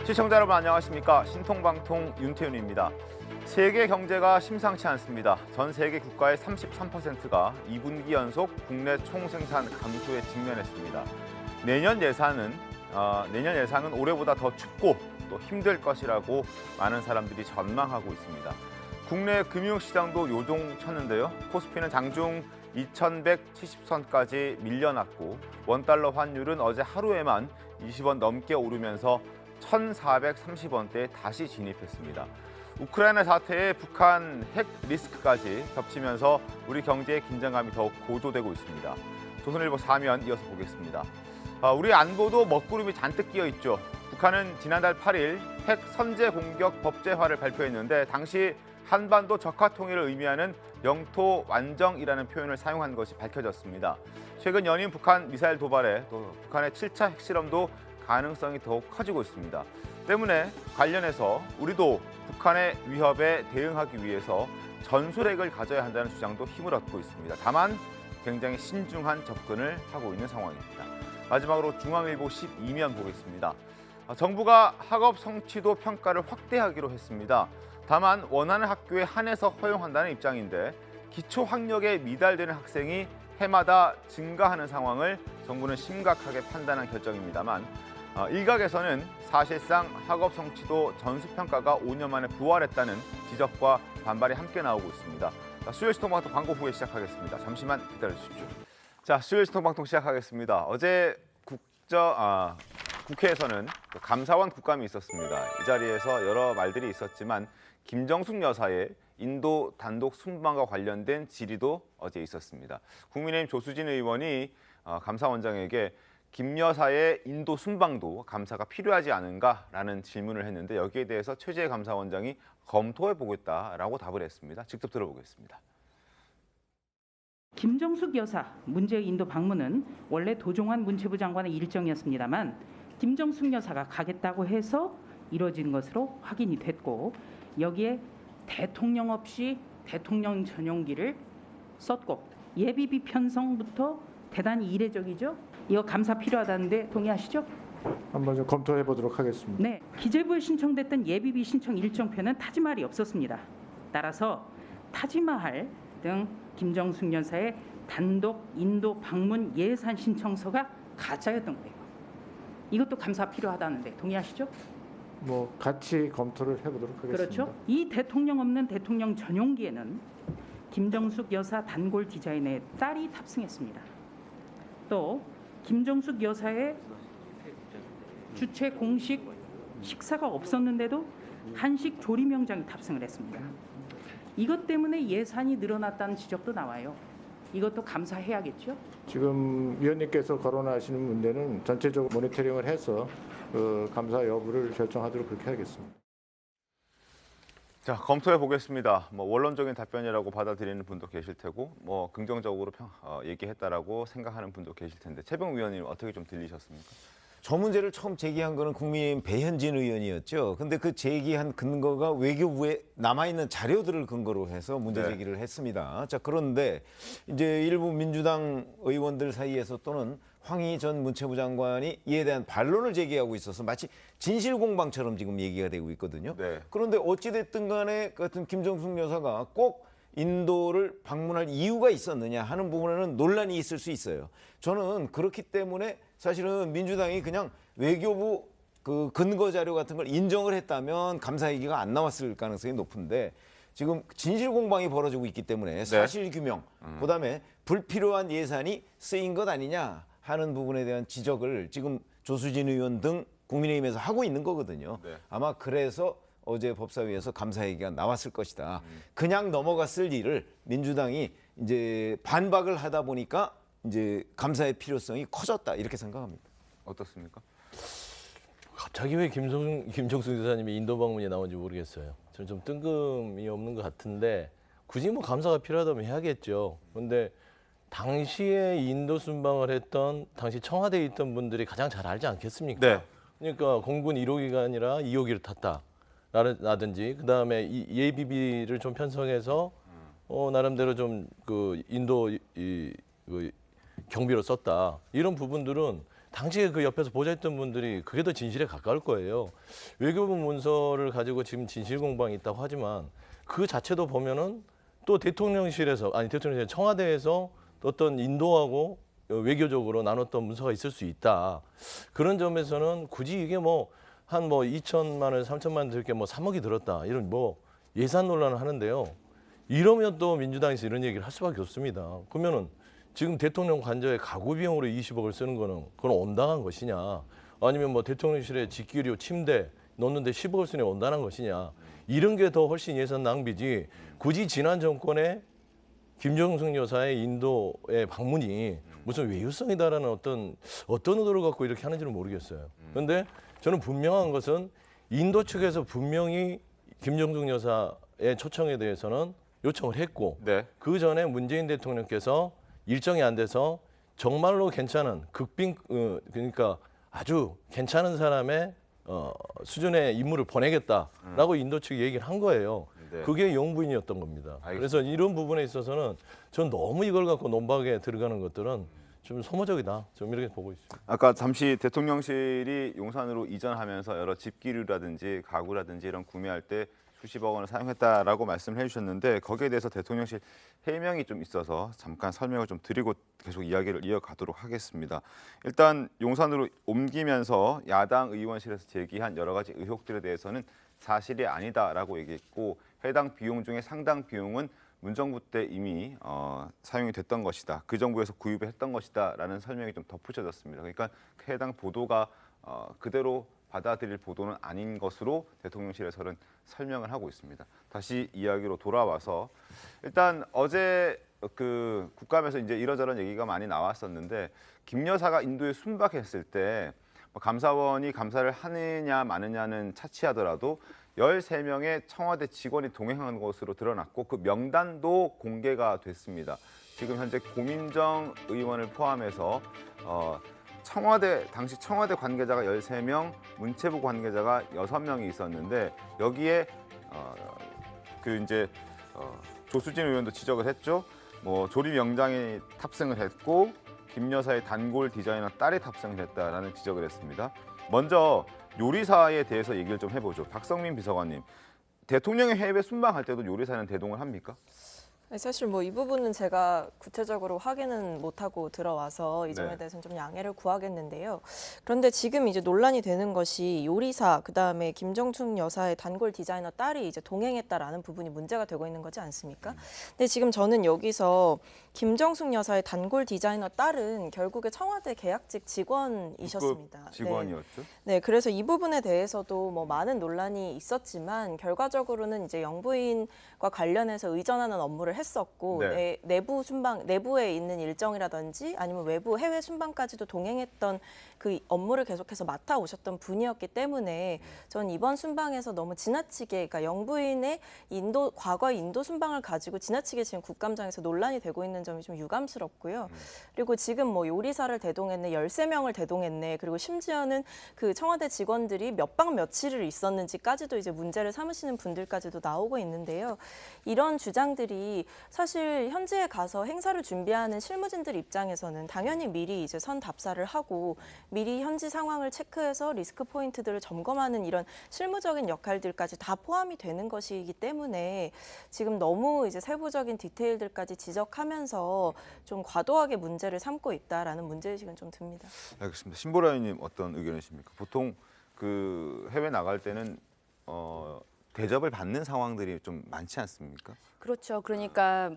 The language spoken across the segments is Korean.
시청자 여러분 안녕하십니까? 신통방통 윤태윤입니다. 세계 경제가 심상치 않습니다. 전 세계 국가의 33%가 2분기 연속 국내 총생산 감소에 직면했습니다. 내년 예상은 올해보다 더 춥고 또 힘들 것이라고 많은 사람들이 전망하고 있습니다. 국내 금융시장도 요동쳤는데요. 코스피는 장중 2170선까지 밀려났고 원달러 환율은 어제 하루에만 20원 넘게 오르면서 1,430원대에 다시 진입했습니다. 우크라이나 사태에 북한 핵 리스크까지 겹치면서 우리 경제의 긴장감이 더욱 고조되고 있습니다. 조선일보 4면 이어서 보겠습니다. 우리 안보도 먹구름이 잔뜩 끼어 있죠. 북한은 지난달 8일 핵 선제 공격 법제화를 발표했는데 당시 한반도 적화 통일을 의미하는 영토 완정이라는 표현을 사용한 것이 밝혀졌습니다. 최근 연이은 북한 미사일 도발에 또 북한의 7차 핵실험도 가능성이 더욱 커지고 있습니다. 때문에 관련해서 우리도 북한의 위협에 대응하기 위해서 전술핵을 가져야 한다는 주장도 힘을 얻고 있습니다. 다만 굉장히 신중한 접근을 하고 있는 상황입니다. 마지막으로 중앙일보 12면 보겠습니다. 정부가 학업 성취도 평가를 확대하기로 했습니다. 다만 원하는 학교에 한해서 허용한다는 입장인데 기초 학력에 미달되는 학생이 해마다 증가하는 상황을 정부는 심각하게 판단한 결정입니다만 일각에서는 사실상 학업 성취도 전수평가가 5년 만에 부활했다는 지적과 반발이 함께 나오고 있습니다. 수요일 신통방통 광고 후에 시작하겠습니다. 잠시만 기다려주십시오. 자, 수요일 신통방통 시작하겠습니다. 어제 국회에서는 감사원 국감이 있었습니다. 이 자리에서 여러 말들이 있었지만 김정숙 여사의 인도 단독 순방과 관련된 질의도 어제 있었습니다. 국민의힘 조수진 의원이 감사원장에게 김 여사의 인도 순방도 감사가 필요하지 않은가라는 질문을 했는데 여기에 대해서 최재해 감사원장이 검토해보겠다라고 답을 했습니다. 직접 들어보겠습니다. 김정숙 여사 문제의 인도 방문은 원래 도종환 문체부 장관의 일정이었습니다만 김정숙 여사가 가겠다고 해서 이뤄진 것으로 확인이 됐고 여기에 대통령 없이 대통령 전용기를 썼고 예비비 편성부터 대단히 이례적이죠. 이거 감사 필요하다는데 동의하시죠? 한번 좀 검토해 보도록 하겠습니다. 네, 기재부에 신청됐던 예비비 신청 일정표는 타지마할이 없었습니다. 따라서 타지마할 등 김정숙 여사의 단독 인도 방문 예산 신청서가 가짜였던 거예요. 이것도 감사 필요하다는데 동의하시죠? 뭐 같이 검토를 해보도록 하겠습니다. 그렇죠. 이 대통령 없는 대통령 전용기에는 김정숙 여사 단골 디자인의 딸이 탑승했습니다. 또 김정숙 여사의 주최 공식 식사가 없었는데도 한식 조리명장이 탑승을 했습니다. 이것 때문에 예산이 늘어났다는 지적도 나와요. 이것도 감사해야겠죠? 지금 위원님께서 거론하시는 문제는 전체적으로 모니터링을 해서 감사 여부를 결정하도록 그렇게 하겠습니다. 자, 검토해 보겠습니다. 원론적인 답변이라고 받아들이는 분도 계실 테고, 긍정적으로 얘기했다라고 생각하는 분도 계실 텐데, 최병우 위원님 어떻게 좀 들리셨습니까? 저 문제를 처음 제기한 거는 국민의힘 배현진 의원이었죠. 근데 그 제기한 근거가 외교부에 남아있는 자료들을 근거로 해서 문제 제기를 했습니다. 자, 그런데 이제 일부 민주당 의원들 사이에서 또는 황희 전 문체부 장관이 이에 대한 반론을 제기하고 있어서 마치 진실공방처럼 지금 얘기가 되고 있거든요. 네. 그런데 어찌됐든 간에 같은 김정숙 여사가 꼭 인도를 방문할 이유가 있었느냐 하는 부분에는 논란이 있을 수 있어요. 저는 그렇기 때문에 사실은 민주당이 그냥 외교부 그 근거 자료 같은 걸 인정을 했다면 감사 얘기가 안 나왔을 가능성이 높은데 지금 진실 공방이 벌어지고 있기 때문에 사실 규명, 그다음에 불필요한 예산이 쓰인 것 아니냐 하는 부분에 대한 지적을 지금 조수진 의원 등 국민의힘에서 하고 있는 거거든요. 네. 아마 그래서 어제 법사위에서 감사 얘기가 나왔을 것이다. 그냥 넘어갔을 일을 민주당이 이제 반박을 하다 보니까 이제 감사의 필요성이 커졌다 이렇게 생각합니다. 어떻습니까? 갑자기 왜 김정숙 여사님이 인도 방문이 나온지 모르겠어요. 저는 좀 뜬금이 없는 것 같은데 굳이 뭐 감사가 필요하다면 해야겠죠. 그런데 당시에 인도 순방을 했던 당시 청와대에 있던 분들이 가장 잘 알지 않겠습니까? 네. 그러니까 공군 1호기가 아니라 2호기를 탔다라든지 그다음에 이 예비비를 좀 편성해서 나름대로 좀 그 인도 그 경비로 썼다. 이런 부분들은 당시에 그 옆에서 보좌했던 분들이 그게 더 진실에 가까울 거예요. 외교부 문서를 가지고 지금 진실 공방이 있다고 하지만 그 자체도 보면은 또 대통령실 청와대에서 어떤 인도하고 외교적으로 나눴던 문서가 있을 수 있다. 그런 점에서는 굳이 이게 한 2천만 원, 3천만 원 들게 3억이 들었다. 이런 예산 논란을 하는데요. 이러면 또 민주당에서 이런 얘기를 할 수밖에 없습니다. 그러면은 지금 대통령 관저에 가구 비용으로 20억을 쓰는 거는 그건 온당한 것이냐? 아니면 대통령실에 직기료 침대 넣는데 10억을 쓰니 온당한 것이냐? 이런 게 더 훨씬 예산 낭비지. 굳이 지난 정권에 김정숙 여사의 인도의 방문이 무슨 외유성이다라는 어떤 의도를 갖고 이렇게 하는지는 모르겠어요. 그런데 저는 분명한 것은 인도 측에서 분명히 김정숙 여사의 초청에 대해서는 요청을 했고 네. 그 전에 문재인 대통령께서 일정이 안 돼서 정말로 괜찮은 그러니까 아주 괜찮은 사람의 수준의 인물을 보내겠다라고 인도 측이 얘기를 한 거예요. 네. 그게 영부인이었던 겁니다. 알겠습니다. 그래서 이런 부분에 있어서는 전 너무 이걸 갖고 논박에 들어가는 것들은 좀 소모적이다. 좀 이렇게 보고 있습니다. 아까 잠시 대통령실이 용산으로 이전하면서 여러 집기류라든지 가구라든지 이런 구매할 때 수십억 원을 사용했다라고 말씀을 해주셨는데 거기에 대해서 대통령실 해명이 좀 있어서 잠깐 설명을 좀 드리고 계속 이야기를 이어가도록 하겠습니다. 일단 용산으로 옮기면서 야당 의원실에서 제기한 여러 가지 의혹들에 대해서는 사실이 아니다라고 얘기했고 해당 비용 중에 상당 비용은 문정부 때 이미 사용이 됐던 것이다. 그 정부에서 구입을 했던 것이다라는 설명이 좀 덧붙여졌습니다. 그러니까 해당 보도가 그대로 받아들일 보도는 아닌 것으로 대통령실에서는 설명을 하고 있습니다. 다시 이야기로 돌아와서 일단 어제 그 국감에서 이제 이러저런 얘기가 많이 나왔었는데 김 여사가 인도에 순박했을 때 감사원이 감사를 하느냐 마느냐는 차치하더라도 13명의 청와대 직원이 동행한 것으로 드러났고 그 명단도 공개가 됐습니다. 지금 현재 고민정 의원을 포함해서 당시 청와대 관계자가 13명, 문체부 관계자가 6명이 있었는데 여기에 조수진 의원도 지적을 했죠. 조립 영장이 탑승을 했고 김 여사의 단골 디자이너 딸이 탑승을 했다라는 지적을 했습니다. 먼저 요리사에 대해서 얘기를 좀 해보죠. 박성민 비서관님, 대통령의 해외 순방할 때도 요리사는 대동을 합니까? 사실 이 부분은 제가 구체적으로 확인은 못하고 들어와서 이 점에 네. 대해서는 좀 양해를 구하겠는데요. 그런데 지금 이제 논란이 되는 것이 요리사, 그다음에 김정숙 여사의 단골 디자이너 딸이 이제 동행했다라는 부분이 문제가 되고 있는 거지 않습니까? 근데 지금 저는 여기서 김정숙 여사의 단골 디자이너 딸은 결국에 청와대 계약직 직원이셨습니다. 직원이었죠. 네, 그래서 이 부분에 대해서도 많은 논란이 있었지만 결과적으로는 이제 영부인과 관련해서 의전하는 업무를 했었고 네. 내부 순방, 내부에 있는 일정이라든지 아니면 외부 해외 순방까지도 동행했던 그 업무를 계속해서 맡아오셨던 분이었기 때문에 전 이번 순방에서 너무 지나치게, 그러니까 영부인의 과거 인도 순방을 가지고 지나치게 지금 국감장에서 논란이 되고 있는 점이 좀 유감스럽고요. 그리고 지금 요리사를 대동했네, 13명을 대동했네, 그리고 심지어는 그 청와대 직원들이 몇 박 며칠을 있었는지까지도 이제 문제를 삼으시는 분들까지도 나오고 있는데요. 이런 주장들이 사실 현지에 가서 행사를 준비하는 실무진들 입장에서는 당연히 미리 이제 선 답사를 하고 미리 현지 상황을 체크해서 리스크 포인트들을 점검하는 이런 실무적인 역할들까지 다 포함이 되는 것이기 때문에 지금 너무 이제 세부적인 디테일들까지 지적하면서 좀 과도하게 문제를 삼고 있다라는 문제의식은 좀 듭니다. 알겠습니다. 신보라 의원님 어떤 의견이십니까? 보통 그 해외 나갈 때는 대접을 받는 상황들이 좀 많지 않습니까? 그렇죠. 그러니까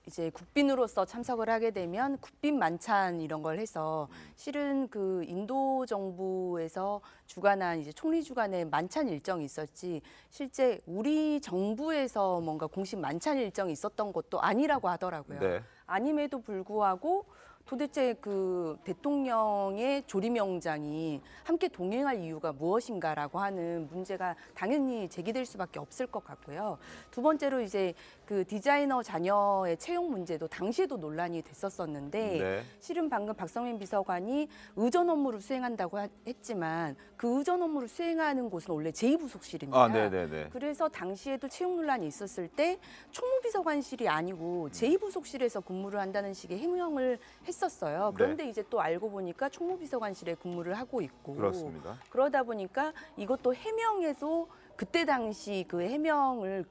이제 국빈으로서 참석을 하게 되면 국빈 만찬 이런 걸 해서 실은 그 인도 정부에서 주관한 이제 총리 주관의 만찬 일정이 있었지 실제 우리 정부에서 뭔가 공식 만찬 일정이 있었던 것도 아니라고 하더라고요. 네. 아님에도 불구하고 도대체 그 대통령의 조리명장이 함께 동행할 이유가 무엇인가라고 하는 문제가 당연히 제기될 수밖에 없을 것 같고요. 두 번째로 이제 그 디자이너 자녀의 채용 문제도 당시에도 논란이 됐었었는데 네. 실은 방금 박성민 비서관이 의전 업무를 수행한다고 했지만 그 의전 업무를 수행하는 곳은 원래 제2부속실입니다. 네네네. 그래서 당시에도 채용 논란이 있었을 때 총무비서관실이 아니고 제2부속실에서 근무를 한다는 식의 해명을 했었어요. 그런데 이제 또 알고 보니까 총무비서관실에 근무를 하고 있고 그렇습니다. 그러다 보니까 이것도 해명에서 그때 당시 그 해명을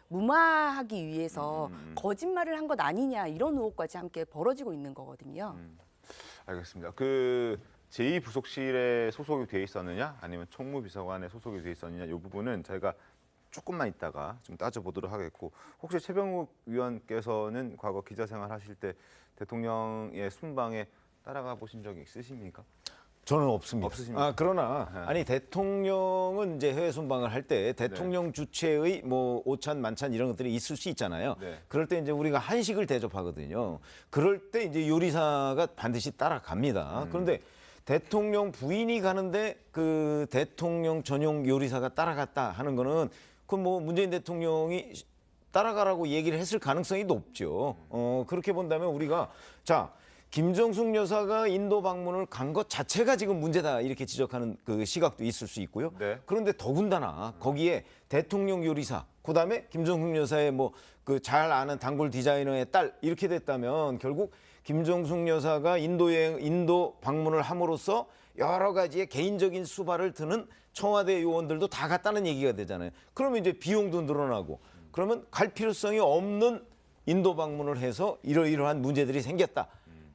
무마하기 위해서 거짓말을 한 것 아니냐 이런 의혹까지 함께 벌어지고 있는 거거든요. 알겠습니다. 그 제2부속실에 소속이 돼 있었느냐 아니면 총무비서관에 소속이 돼 있었느냐 이 부분은 저희가 조금만 있다가 좀 따져보도록 하겠고 혹시 최병욱 위원께서는 과거 기자 생활 하실 때 대통령의 순방에 따라가 보신 적이 있으십니까? 저는 없습니다. 없으십니까? 그러나 네. 아니 대통령은 이제 해외 순방을 할 때 대통령 주최의 뭐 오찬 만찬 이런 것들이 있을 수 있잖아요. 네. 그럴 때 이제 우리가 한식을 대접하거든요. 그럴 때 이제 요리사가 반드시 따라갑니다. 그런데 대통령 부인이 가는데 그 대통령 전용 요리사가 따라갔다 하는 거는 그건 뭐 문재인 대통령이 따라가라고 얘기를 했을 가능성이 높죠. 그렇게 본다면 우리가 자 김정숙 여사가 인도 방문을 간 것 자체가 지금 문제다 이렇게 지적하는 그 시각도 있을 수 있고요. 네. 그런데 더군다나 거기에 대통령 요리사, 그다음에 김정숙 여사의 뭐 그 잘 아는 단골 디자이너의 딸 이렇게 됐다면 결국 김정숙 여사가 인도 방문을 함으로써 여러 가지의 개인적인 수발을 드는 청와대 요원들도 다 갔다는 얘기가 되잖아요. 그러면 이제 비용도 늘어나고 그러면 갈 필요성이 없는 인도 방문을 해서 이러이러한 문제들이 생겼다.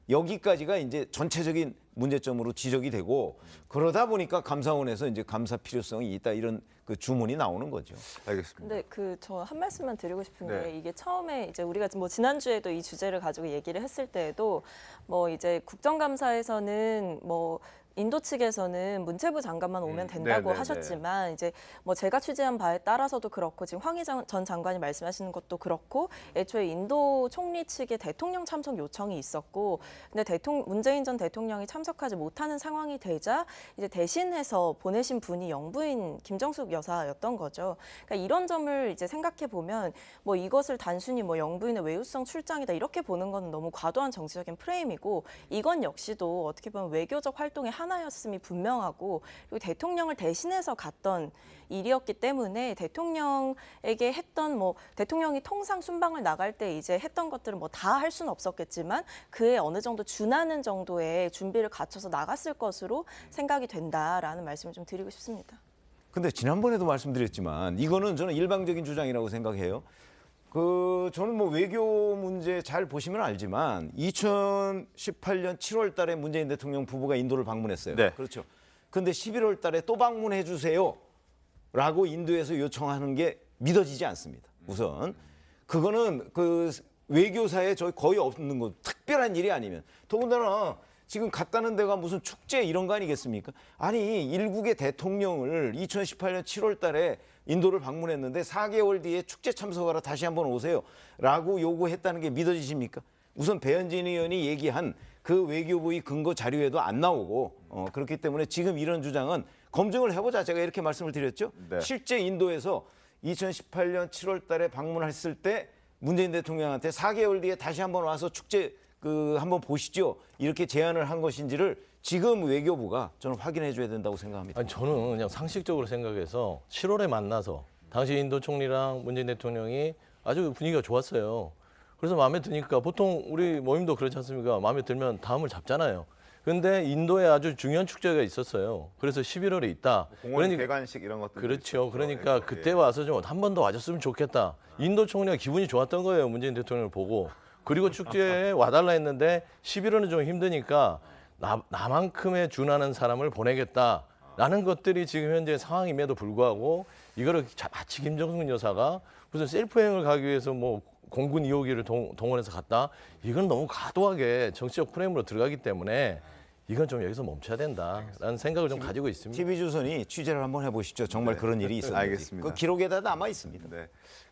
여기까지가 이제 전체적인 문제점으로 지적이 되고 그러다 보니까 감사원에서 이제 감사 필요성이 있다 이런 그 주문이 나오는 거죠. 알겠습니다. 근데 그 저 한 말씀만 드리고 싶은 게 네. 이게 처음에 이제 우리가 뭐 지난주에도 이 주제를 가지고 얘기를 했을 때에도 뭐 이제 국정감사에서는 뭐 인도 측에서는 문체부 장관만 오면 된다고 네네네. 하셨지만 이제 뭐 제가 취재한 바에 따라서도 그렇고 지금 황희 전 장관이 말씀하시는 것도 그렇고 애초에 인도 총리 측에 대통령 참석 요청이 있었고 근데 문재인 전 대통령이 참석하지 못하는 상황이 되자 이제 대신해서 보내신 분이 영부인 김정숙 여사였던 거죠. 그러니까 이런 점을 이제 생각해 보면 뭐 이것을 단순히 뭐 영부인의 외유성 출장이다 이렇게 보는 건 너무 과도한 정치적인 프레임이고 이건 역시도 어떻게 보면 외교적 활동의 하나였음이 분명하고 그리고 대통령을 대신해서 갔던 일이었기 때문에 대통령에게 했던 뭐 대통령이 통상 순방을 나갈 때 이제 했던 것들은 뭐 다 할 수는 없었겠지만 그에 어느 정도 준하는 정도의 준비를 갖춰서 나갔을 것으로 생각이 된다라는 말씀을 좀 드리고 싶습니다. 근데 지난번에도 말씀드렸지만 이거는 저는 일방적인 주장이라고 생각해요. 저는 뭐 외교 문제 잘 보시면 알지만 2018년 7월 달에 문재인 대통령 부부가 인도를 방문했어요. 네. 그렇죠. 근데 11월 달에 또 방문해 주세요. 라고 인도에서 요청하는 게 믿어지지 않습니다. 우선. 그거는 그 외교사에 거의 없는 거 특별한 일이 아니면. 더군다나 지금 갔다는 데가 무슨 축제 이런 거 아니겠습니까? 아니 일국의 대통령을 2018년 7월 달에 인도를 방문했는데 4개월 뒤에 축제 참석하러 다시 한번 오세요 라고 요구했다는 게 믿어지십니까? 우선 배현진 의원이 얘기한 그 외교부의 근거 자료에도 안 나오고 그렇기 때문에 지금 이런 주장은 검증을 해보자 제가 이렇게 말씀을 드렸죠. 네. 실제 인도에서 2018년 7월 달에 방문했을 때 문재인 대통령한테 4개월 뒤에 다시 한번 와서 축제 한번 보시죠. 이렇게 제안을 한 것인지를 지금 외교부가 저는 확인해 줘야 된다고 생각합니다. 아니, 저는 그냥 상식적으로 생각해서 7월에 만나서 당시 인도 총리랑 문재인 대통령이 아주 분위기가 좋았어요. 그래서 마음에 드니까 보통 우리 모임도 그렇지 않습니까? 마음에 들면 다음을 잡잖아요. 그런데 인도에 아주 중요한 축제가 있었어요. 그래서 11월에 있다. 공원 개관식 이런 것들 그렇죠. 그러니까 그때 와서 좀 한 번 더 와줬으면 좋겠다. 인도 총리가 기분이 좋았던 거예요. 문재인 대통령을 보고. 그리고 축제에 와달라 했는데 11월은 좀 힘드니까 나만큼의 준하는 사람을 보내겠다라는 것들이 지금 현재 상황임에도 불구하고 이거를 마치 김정숙 여사가 무슨 셀프 여행을 가기 위해서 뭐 공군 2호기를 동원해서 갔다. 이건 너무 과도하게 정치적 프레임으로 들어가기 때문에 이건 좀 여기서 멈춰야 된다라는 생각을 좀 가지고 있습니다. TV조선이 취재를 한번 해보시죠. 정말 그런 일이 있었는지. 알겠습니다. 그 기록에다 남아 있습니다. 네.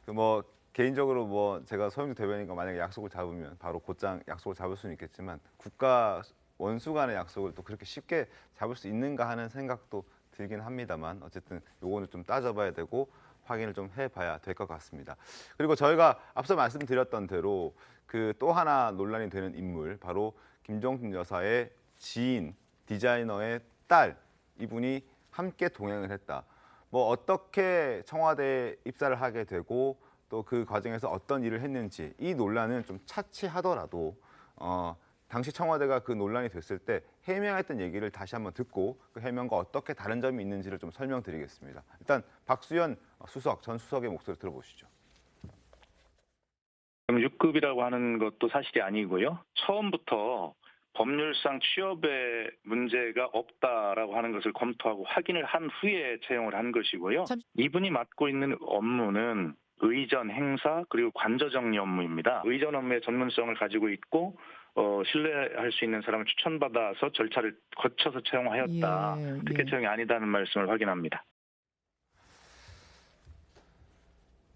뭐 개인적으로 뭐 제가 서영주 대변인과 만약에 약속을 잡으면 바로 곧장 약속을 잡을 수는 있겠지만 국가 원수 간의 약속을 또 그렇게 쉽게 잡을 수 있는가 하는 생각도 들긴 합니다만 어쨌든 요거는 좀 따져봐야 되고 확인을 좀 해봐야 될 것 같습니다. 그리고 저희가 앞서 말씀드렸던 대로 그 또 하나 논란이 되는 인물 바로 김정숙 여사의 지인 디자이너의 딸 이분이 함께 동행을 했다. 뭐 어떻게 청와대에 입사를 하게 되고 또 그 과정에서 어떤 일을 했는지 이 논란은 좀 차치하더라도 당시 청와대가 그 논란이 됐을 때 해명했던 얘기를 다시 한번 듣고 그 해명과 어떻게 다른 점이 있는지를 좀 설명드리겠습니다. 일단 박수현 전 수석의 목소리 들어보시죠. 6급이라고 하는 것도 사실이 아니고요. 처음부터 법률상 취업에 문제가 없다라고 하는 것을 검토하고 확인을 한 후에 채용을 한 것이고요. 이분이 맡고 있는 업무는 의전, 행사 그리고 관저 정리 업무입니다. 의전 업무의 전문성을 가지고 있고 신뢰할 수 있는 사람을 추천받아서 절차를 거쳐서 채용하였다. 특혜 채용이 아니다는 말씀을 확인합니다.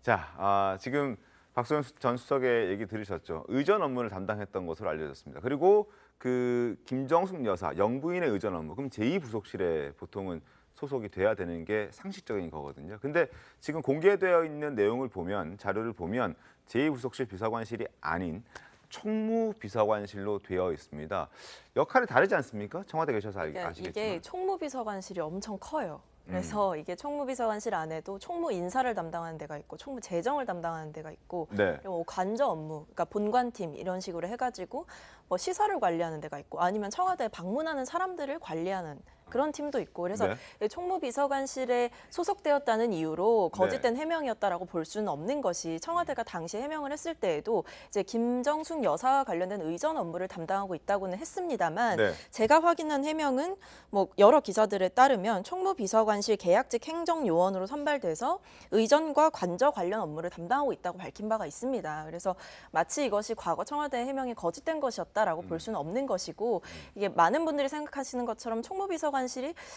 자, 지금 박수현 전 수석의 얘기 들으셨죠? 의전 업무를 담당했던 것으로 알려졌습니다. 그리고 그 김정숙 여사 영부인의 의전 업무, 그럼 제2부속실에 보통은 소속이 돼야 되는 게 상식적인 거거든요. 근데 지금 공개되어 있는 내용을 보면, 자료를 보면 제2부속실 비서관실이 아닌 총무비서관실로 되어 있습니다. 역할이 다르지 않습니까? 청와대 계셔서 아시겠지만. 이게 총무비서관실이 엄청 커요. 그래서 이게 총무비서관실 안에도 총무 인사를 담당하는 데가 있고 총무 재정을 담당하는 데가 있고 네. 그리고 관저 업무, 그러니까 본관팀 이런 식으로 해가지고 뭐 시설을 관리하는 데가 있고 아니면 청와대에 방문하는 사람들을 관리하는 그런 팀도 있고 그래서 네. 총무비서관실에 소속되었다는 이유로 거짓된 해명이었다라고 볼 수는 없는 것이 청와대가 당시 해명을 했을 때에도 이제 김정숙 여사와 관련된 의전 업무를 담당하고 있다고는 했습니다만 네. 제가 확인한 해명은 뭐 여러 기사들에 따르면 총무비서관실 계약직 행정요원으로 선발돼서 의전과 관저 관련 업무를 담당하고 있다고 밝힌 바가 있습니다. 그래서 마치 이것이 과거 청와대 해명이 거짓된 것이었다라고 볼 수는 없는 것이고 이게 많은 분들이 생각하시는 것처럼 총무비서관실이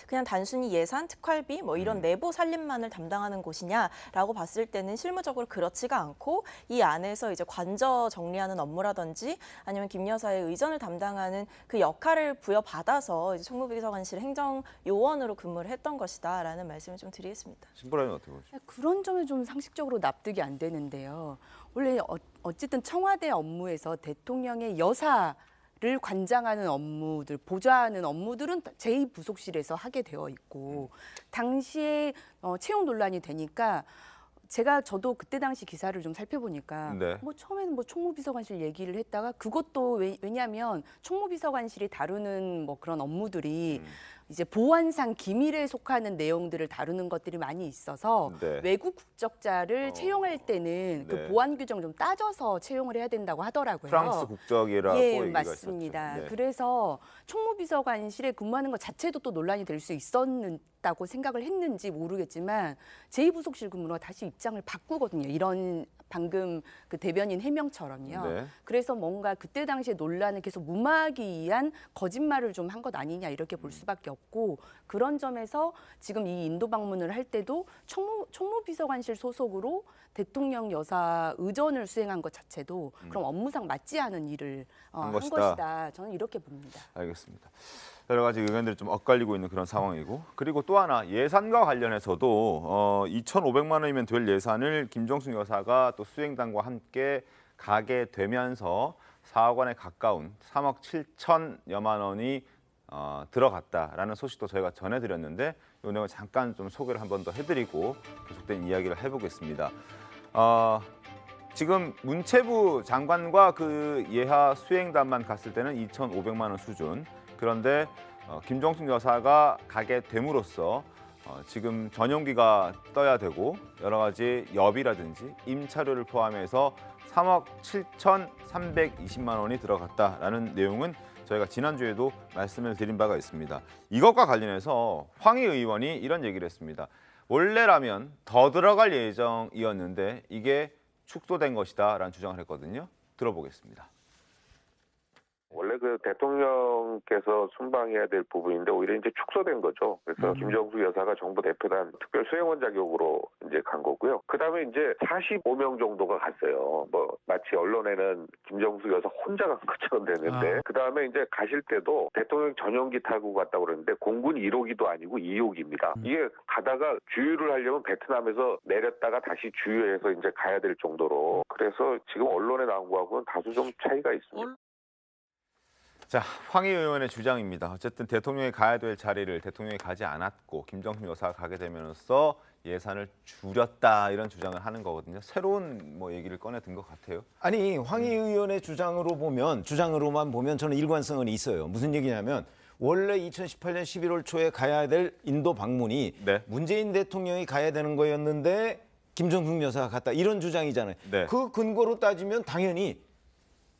그냥 단순히 예산, 특활비 뭐 이런 내부 살림만을 담당하는 곳이냐라고 봤을 때는 실무적으로 그렇지가 않고 이 안에서 이제 관저 정리하는 업무라든지 아니면 김 여사의 의전을 담당하는 그 역할을 부여받아서 이제 총무비서관실 행정요원으로 근무를 했던 것이다라는 말씀을 좀 드리겠습니다. 신보라는 어떻게 보시죠? 그런 점에 좀 상식적으로 납득이 안 되는데요. 원래 어쨌든 청와대 업무에서 대통령의 여사를 관장하는 업무들, 보좌하는 업무들은 제2부속실에서 하게 되어 있고 당시에 채용 논란이 되니까 저도 그때 당시 기사를 좀 살펴보니까 네. 뭐 처음에는 뭐 총무비서관실 얘기를 했다가 그것도 왜냐하면 총무비서관실이 다루는 뭐 그런 업무들이 이제 보안상 기밀에 속하는 내용들을 다루는 것들이 많이 있어서 네. 외국 국적자를 채용할 때는 그 네. 보안 규정 좀 따져서 채용을 해야 된다고 하더라고요. 프랑스 국적이라고 예, 얘기가 맞습니다. 있었죠. 네. 그래서 총무비서관실에 근무하는 것 자체도 또 논란이 될 수 있었다고 생각을 했는지 모르겠지만 제2부속실 근무로 다시 입장을 바꾸거든요. 이런 방금 그 대변인 해명처럼요. 네. 그래서 뭔가 그때 당시에 논란을 계속 무마하기 위한 거짓말을 좀 한 것 아니냐 이렇게 볼 수밖에 없고 그런 점에서 지금 이 인도 방문을 할 때도 총무비서관실 소속으로 대통령 여사 의전을 수행한 것 자체도 그럼 업무상 맞지 않은 일을 한 것이다. 저는 이렇게 봅니다. 알겠습니다. 여러 가지 의견들이 좀 엇갈리고 있는 그런 상황이고 그리고 또 하나 예산과 관련해서도 2,500만 원이면 될 예산을 김정숙 여사가 또 수행단과 함께 가게 되면서 4억 원에 가까운 3억 7천여만 원이 들어갔다라는 소식도 저희가 전해드렸는데 이 내용을 잠깐 좀 소개를 한 번 더 해드리고 계속된 이야기를 해보겠습니다. 지금 문체부 장관과 그 예하 수행단만 갔을 때는 2,500만 원 수준. 그런데 김정숙 여사가 가게 됨으로써 지금 전용기가 떠야 되고 여러 가지 여비라든지 임차료를 포함해서 3억 7,320만 원이 들어갔다라는 내용은 저희가 지난주에도 말씀을 드린 바가 있습니다. 이것과 관련해서 황희 의원이 이런 얘기를 했습니다. 원래라면 더 들어갈 예정이었는데 이게 축소된 것이다라는 주장을 했거든요. 들어보겠습니다. 원래 그 대통령께서 순방해야 될 부분인데 오히려 이제 축소된 거죠. 그래서 김정숙 여사가 정부 대표단 특별 수행원 자격으로 이제 간 거고요. 그다음에 이제 45명 정도가 갔어요. 뭐 마치 언론에는 김정숙 여사 혼자 간 것처럼 됐는데 그다음에 이제 가실 때도 대통령 전용기 타고 갔다고 그러는데 공군 1호기도 아니고 2호기입니다. 이게 가다가 주유를 하려면 베트남에서 내렸다가 다시 주유해서 이제 가야 될 정도로 그래서 지금 언론에 나온 거하고는 다소 좀 차이가 있습니다. 자, 황희 의원의 주장입니다. 어쨌든 대통령이 가야 될 자리를 대통령이 가지 않았고 김정숙 여사가 가게 되면서 예산을 줄였다 이런 주장을 하는 거거든요. 새로운 뭐 얘기를 꺼내 든 것 같아요. 아니 황희 의원의 주장으로만 보면 저는 일관성은 있어요. 무슨 얘기냐면 원래 2018년 11월 초에 가야 될 인도 방문이 네. 문재인 대통령이 가야 되는 거였는데 김정숙 여사가 갔다 이런 주장이잖아요. 네. 그 근거로 따지면 당연히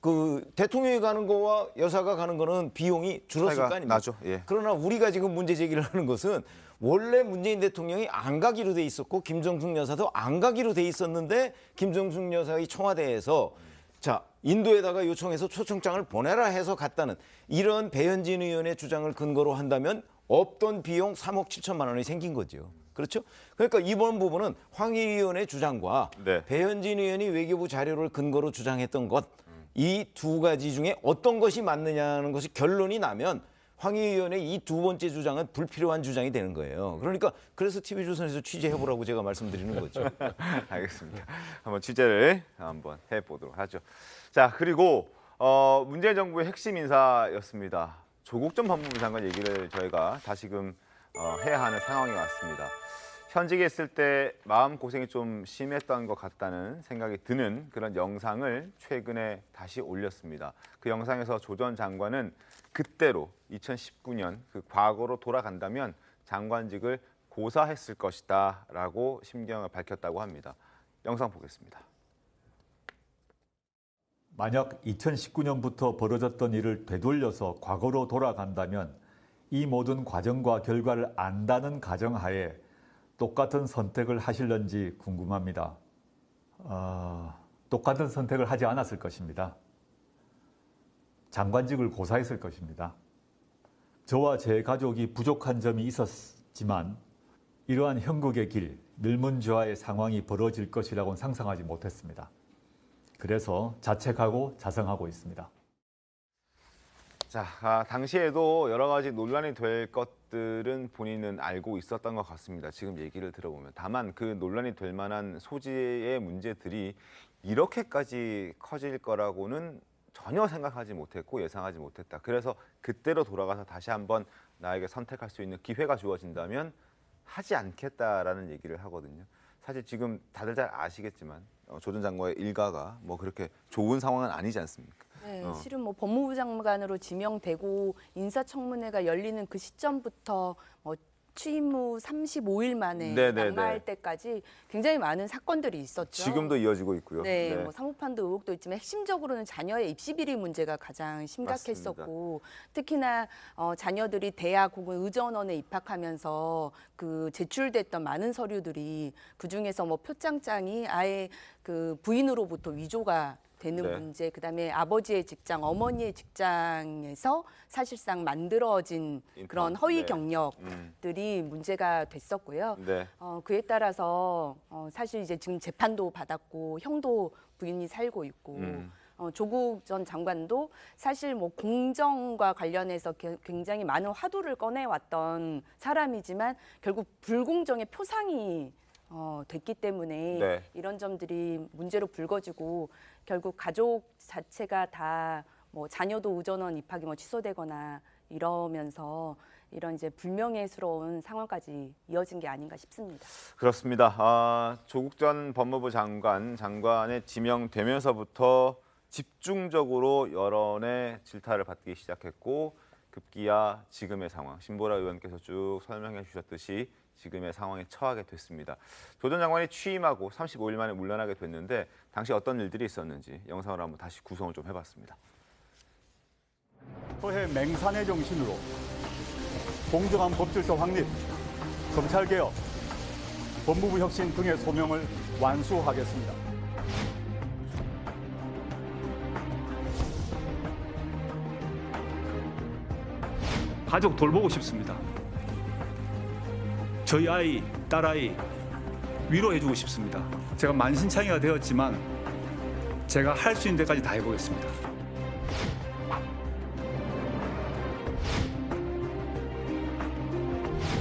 그 대통령이 가는 거와 여사가 가는 거는 비용이 줄었을 거 차이가 아닙니까? 나죠. 예. 그러나 우리가 지금 문제 제기를 하는 것은 원래 문재인 대통령이 안 가기로 돼 있었고 김정숙 여사도 안 가기로 돼 있었는데 김정숙 여사의 청와대에서 자 인도에다가 요청해서 초청장을 보내라 해서 갔다는 이런 배현진 의원의 주장을 근거로 한다면 없던 비용 3억 7천만 원이 생긴 거죠. 그렇죠? 그러니까 이번 부분은 황희 의원의 주장과 네. 배현진 의원이 외교부 자료를 근거로 주장했던 것 이 두 가지 중에 어떤 것이 맞느냐는 것이 결론이 나면 황희 의원의 이 두 번째 주장은 불필요한 주장이 되는 거예요. 그러니까 그래서 TV조선에서 취재해보라고 제가 말씀드리는 거죠. 알겠습니다. 한번 취재를 한번 해보도록 하죠. 자, 그리고 문재인 정부의 핵심 인사였습니다. 조국 전 법무부 장관 얘기를 저희가 다시금 해야 하는 상황이 왔습니다. 현직에 있을 때 마음고생이 좀 심했던 것 같다는 생각이 드는 그런 영상을 최근에 다시 올렸습니다. 그 영상에서 조 전 장관은 그때로 2019년 그 과거로 돌아간다면 장관직을 고사했을 것이다 라고 심경을 밝혔다고 합니다. 영상 보겠습니다. 만약 2019년부터 벌어졌던 일을 되돌려서 과거로 돌아간다면 이 모든 과정과 결과를 안다는 가정하에 똑같은 선택을 하실런지 궁금합니다. 똑같은 선택을 하지 않았을 것입니다. 장관직을 고사했을 것입니다. 저와 제 가족이 부족한 점이 있었지만 이러한 형국의 길, 늙은좌의 상황이 벌어질 것이라고는 상상하지 못했습니다. 그래서 자책하고 자성하고 있습니다. 자, 당시에도 여러 가지 논란이 될 것들은 본인은 알고 있었던 것 같습니다. 지금 얘기를 들어보면. 다만 그 논란이 될 만한 소지의 문제들이 이렇게까지 커질 거라고는 전혀 생각하지 못했고 예상하지 못했다. 그래서 그때로 돌아가서 다시 한번 나에게 선택할 수 있는 기회가 주어진다면 하지 않겠다라는 얘기를 하거든요. 사실 지금 다들 잘 아시겠지만 조 전 장관의 일가가 뭐 그렇게 좋은 상황은 아니지 않습니까? 네, 실은 뭐 법무부 장관으로 지명되고 인사청문회가 열리는 그 시점부터 취임 후 35일 만에 낙마할 때까지 굉장히 많은 사건들이 있었죠. 지금도 이어지고 있고요. 네, 뭐 사모펀드 의혹도 있지만 핵심적으로는 자녀의 입시 비리 문제가 가장 심각했었고 맞습니다. 특히나 자녀들이 대학 혹은 의전원에 입학하면서 그 제출됐던 많은 서류들이 그 중에서 뭐 표창장이 아예 그 부인으로부터 위조가 되는 문제, 그다음에 아버지의 직장, 어머니의 직장에서 사실상 만들어진 그런 허위 경력들이 문제가 됐었고요. 그에 따라서 사실 이제 지금 재판도 받았고 형도 부인이 살고 있고 조국 전 장관도 사실 뭐 공정과 관련해서 굉장히 많은 화두를 꺼내왔던 사람이지만 결국 불공정의 표상이 됐기 때문에 이런 점들이 문제로 불거지고 결국 가족 자체가 다 뭐 자녀도 의전원 입학이 뭐 취소되거나 이러면서 이런 이제 불명예스러운 상황까지 이어진 게 아닌가 싶습니다. 그렇습니다. 조국 전 법무부 장관에 지명되면서부터 집중적으로 여론의 질타를 받기 시작했고 급기야 지금의 상황, 신보라 의원께서 쭉 설명해 주셨듯이 지금의 상황에 처하게 됐습니다. 조 전 장관이 취임하고 35일 만에 물러나게 됐는데 당시 어떤 일들이 있었는지 영상으로 한번 다시 구성을 좀 해봤습니다. 토해 맹산의 정신으로 공정한 법질서 확립, 검찰개혁, 법무부 혁신 등의 소명을 완수하겠습니다. 가족 돌보고 싶습니다. 저희 아이, 딸아이 위로해주고 싶습니다. 제가 만신창이가 되었지만 제가 할 수 있는 데까지 다 해보겠습니다.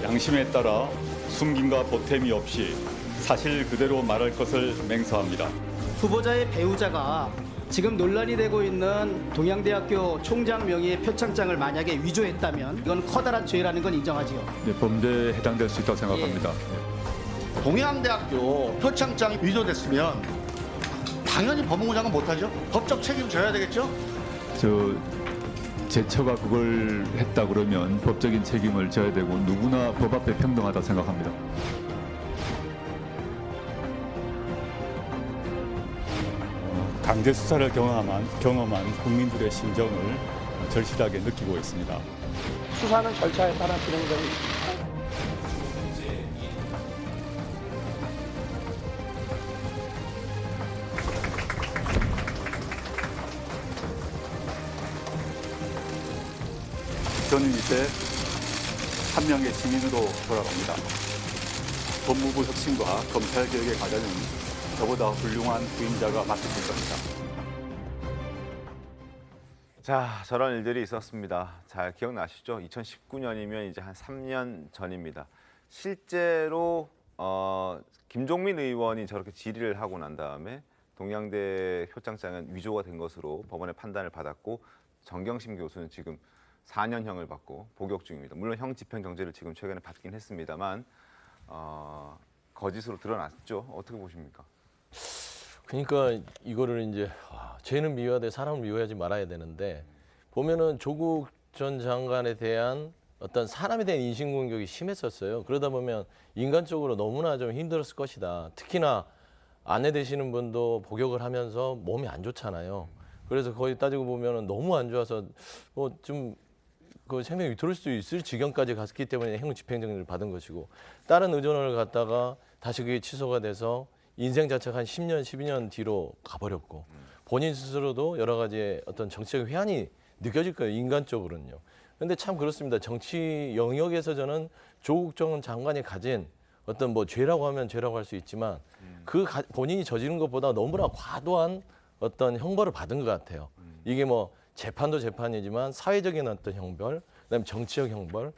양심에 따라 숨김과 보탬이 없이 사실 그대로 말할 것을 맹세합니다. 후보자의 배우자가 지금 논란이 되고 있는 동양대학교 총장 명의의 표창장을 만약에 위조했다면 이건 커다란 죄라는 건 인정하지요. 네, 범죄에 해당될 수 있다고 생각합니다. 동양대학교 표창장이 위조됐으면 당연히 법무부 장관 못하죠. 법적 책임 져야 되겠죠. 제처가 그걸 했다 그러면 법적인 책임을 져야 되고 누구나 법 앞에 평등하다 생각합니다. 강제 수사를 경험한 국민들의 심정을 절실하게 느끼고 있습니다. 수사는 절차에 따라 진행됩니다. 저는 이제 한 명의 시민으로 돌아갑니다. 법무부 혁신과 검찰개혁의 과제는 저보다 훌륭한 부임자가 맡으실 겁니다. 자, 저런 일들이 있었습니다. 잘 기억나시죠? 2019년이면 이제 한 3년 전입니다. 실제로 김종민 의원이 저렇게 질의를 하고 난 다음에 동양대 표창장은 위조가 된 것으로 법원의 판단을 받았고 정경심 교수는 지금 4년형을 받고 복역 중입니다. 물론 형 집행정지를 지금 최근에 받긴 했습니다만 거짓으로 드러났죠. 어떻게 보십니까? 그러니까 이거를 이제 죄는 미워야 사람을 미워하지 말아야 되는데 보면은 조국 전 장관에 대한 어떤 사람에 대한 인신공격이 심했었어요. 그러다 보면 인간적으로 너무나 좀 힘들었을 것이다. 특히나 아내 되시는 분도 복역을 하면서 몸이 안 좋잖아요. 그래서 거의 따지고 보면은 너무 안 좋아서 뭐 좀 그 생명이 위태로울 수 있을 지경까지 갔기 때문에 형 집행정지를 받은 것이고 다른 의존을 갖다가 다시 그게 취소가 돼서 인생 자체가 한 10년, 12년 뒤로 가버렸고 본인 스스로도 여러 가지의 어떤 정치적 회한이 느껴질 거예요. 인간적으로는요. 그런데 참 그렇습니다. 정치 영역에서 저는 조국 전 장관이 가진 어떤 뭐 죄라고 하면 죄라고 할 수 있지만 본인이 저지른 것보다 너무나 과도한 어떤 형벌을 받은 것 같아요. 이게 뭐 재판도 재판이지만 사회적인 어떤 형벌, 그다음에 정치적 형벌.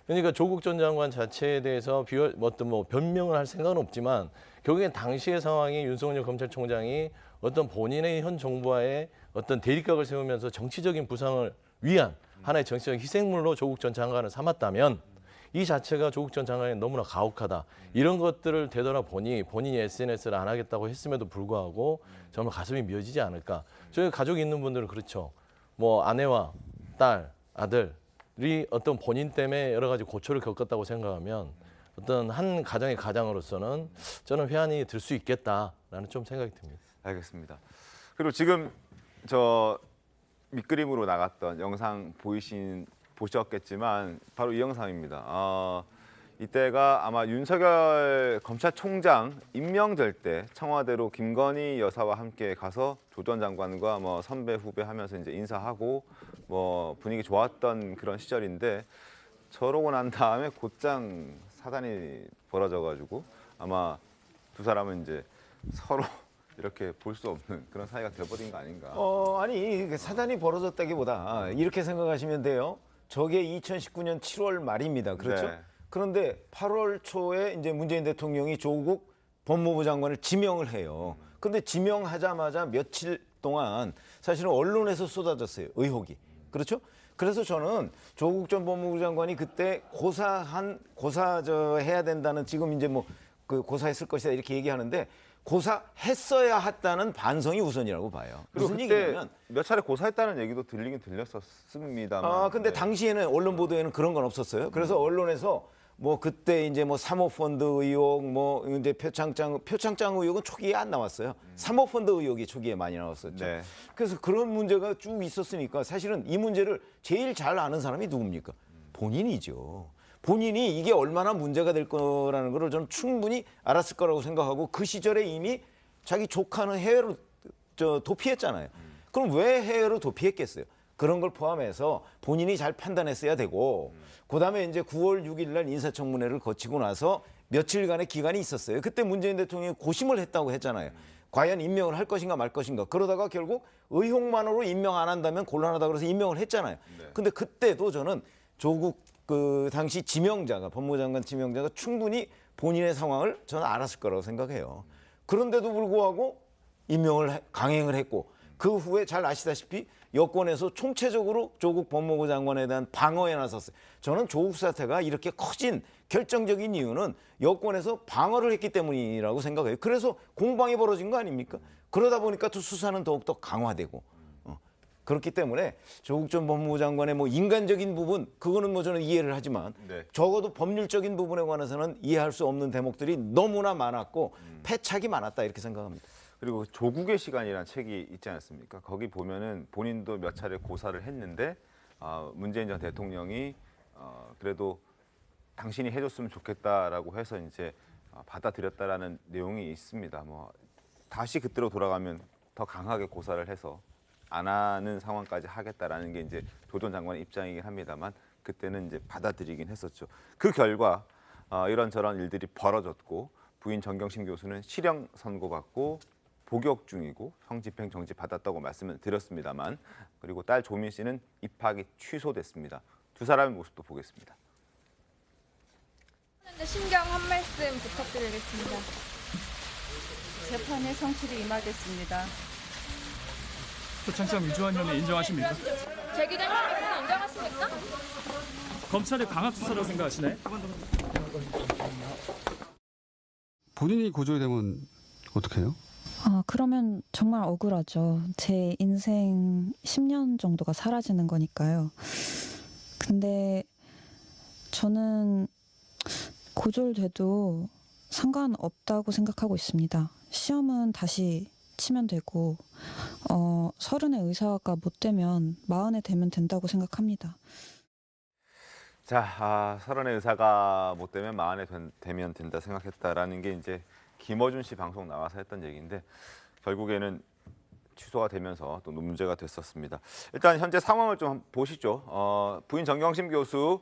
그러니까 조국 전 장관 자체에 대해서 어떤 뭐 변명을 할 생각은 없지만 결국엔 당시의 상황이 윤석열 검찰총장이 어떤 본인의 현 정부와의 어떤 대립각을 세우면서 정치적인 부상을 위한 하나의 정치적 희생물로 조국 전 장관을 삼았다면 이 자체가 조국 전 장관이 너무나 가혹하다. 이런 것들을 되돌아보니 본인이 SNS를 안 하겠다고 했음에도 불구하고 정말 가슴이 미어지지 않을까. 저희 가족이 있는 분들은 그렇죠. 뭐 아내와 딸, 아들이 어떤 본인 때문에 여러 가지 고초를 겪었다고 생각하면 어떤 한 가정의 가장으로서는 저는 회한이 들 수 있겠다라는 좀 생각이 듭니다. 알겠습니다. 그리고 지금 저 밑그림으로 나갔던 영상 보셨겠지만 바로 이 영상입니다. 이때가 아마 윤석열 검찰총장 임명될 때 청와대로 김건희 여사와 함께 가서 조 전 장관과 뭐 선배 후배 하면서 이제 인사하고 뭐 분위기 좋았던 그런 시절인데 저러고 난 다음에 곧장 사단이 벌어져가지고 아마 두 사람은 이제 서로 이렇게 볼 수 없는 그런 사이가 돼버린 거 아닌가? 아니 사단이 벌어졌다기보다 이렇게 생각하시면 돼요. 저게 2019년 7월 말입니다. 그렇죠? 네. 그런데 8월 초에 이제 문재인 대통령이 조국 법무부 장관을 지명을 해요. 근데 지명하자마자 며칠 동안 사실은 언론에서 쏟아졌어요. 의혹이. 그렇죠? 그래서 저는 조국 전 법무부 장관이 그때 해야 된다는 지금 이제 뭐 그 고사했을 것이다 이렇게 얘기하는데 고사했어야 했다는 반성이 우선이라고 봐요. 그리고 무슨 그때 얘기냐면 몇 차례 고사했다는 얘기도 들리긴 들렸었습니다만. 근데 네. 당시에는 언론 보도에는 그런 건 없었어요. 그래서 언론에서 뭐 그때 이제 뭐 사모펀드 의혹, 뭐 이제 표창장 의혹은 초기에 안 나왔어요. 사모펀드 의혹이 초기에 많이 나왔었죠. 네. 그래서 그런 문제가 쭉 있었으니까 사실은 이 문제를 제일 잘 아는 사람이 누굽니까? 본인이죠. 본인이 이게 얼마나 문제가 될 거라는 걸 저는 충분히 알았을 거라고 생각하고 그 시절에 이미 자기 조카는 해외로 도피했잖아요. 그럼 왜 해외로 도피했겠어요? 그런 걸 포함해서 본인이 잘 판단했어야 되고 그다음에 이제 9월 6일 날 인사청문회를 거치고 나서 며칠간의 기간이 있었어요. 그때 문재인 대통령이 고심을 했다고 했잖아요. 과연 임명을 할 것인가 말 것인가. 그러다가 결국 의혹만으로 임명 안 한다면 곤란하다 그래서 임명을 했잖아요. 근데 그때도 저는 조국 그 당시 지명자가 법무부 장관 지명자가 충분히 본인의 상황을 저는 알았을 거라고 생각해요. 그런데도 불구하고 임명을 강행을 했고 그 후에 잘 아시다시피 여권에서 총체적으로 조국 법무부 장관에 대한 방어에 나섰어요. 저는 조국 사태가 이렇게 커진 결정적인 이유는 여권에서 방어를 했기 때문이라고 생각해요. 그래서 공방이 벌어진 거 아닙니까? 그러다 보니까 또 수사는 더욱더 강화되고 그렇기 때문에 조국 전 법무부 장관의 뭐 인간적인 부분 그거는 뭐 저는 이해를 하지만 네. 적어도 법률적인 부분에 관해서는 이해할 수 없는 대목들이 너무나 많았고 패착이 많았다 이렇게 생각합니다. 그리고 조국의 시간이라는 책이 있지 않습니까? 거기 보면은 본인도 몇 차례 고사를 했는데 문재인 전 대통령이 그래도 당신이 해줬으면 좋겠다라고 해서 이제 받아들였다라는 내용이 있습니다. 뭐 다시 그때로 돌아가면 더 강하게 고사를 해서 안 하는 상황까지 하겠다라는 게 이제 조 전 장관의 입장이긴 합니다만 그때는 이제 받아들이긴 했었죠. 그 결과 이런저런 일들이 벌어졌고 부인 정경심 교수는 실형 선고받고 복역 중이고 형 집행 정지 받았다고 말씀을 드렸습니다만 그리고 딸 조민 씨는 입학이 취소됐습니다. 두 사람의 모습도 보겠습니다. 신경 한 말씀 부탁드리겠습니다. 재판의 성실히 임하겠습니다. 표창장 위조한 혐의 인정하십니까? 제기된 혐의는 인정하십니까? 검찰의 강압 수사라고 생각하시나요? 본인이 고조이 되면 어떻게 해요? 그러면 정말 억울하죠. 제 인생 10년 정도가 사라지는 거니까요. 근데 저는 고졸돼도 상관없다고 생각하고 있습니다. 시험은 다시 치면 되고 30에 의사가 못 되면 40에 되면 된다고 생각합니다. 자, 30의 의사가 못 되면 40에 되면 된다 생각했다라는 게 이제 김어준 씨 방송 나와서 했던 얘기인데 결국에는 취소가 되면서 또 문제가 됐었습니다. 일단 현재 상황을 좀 보시죠. 부인 정경심 교수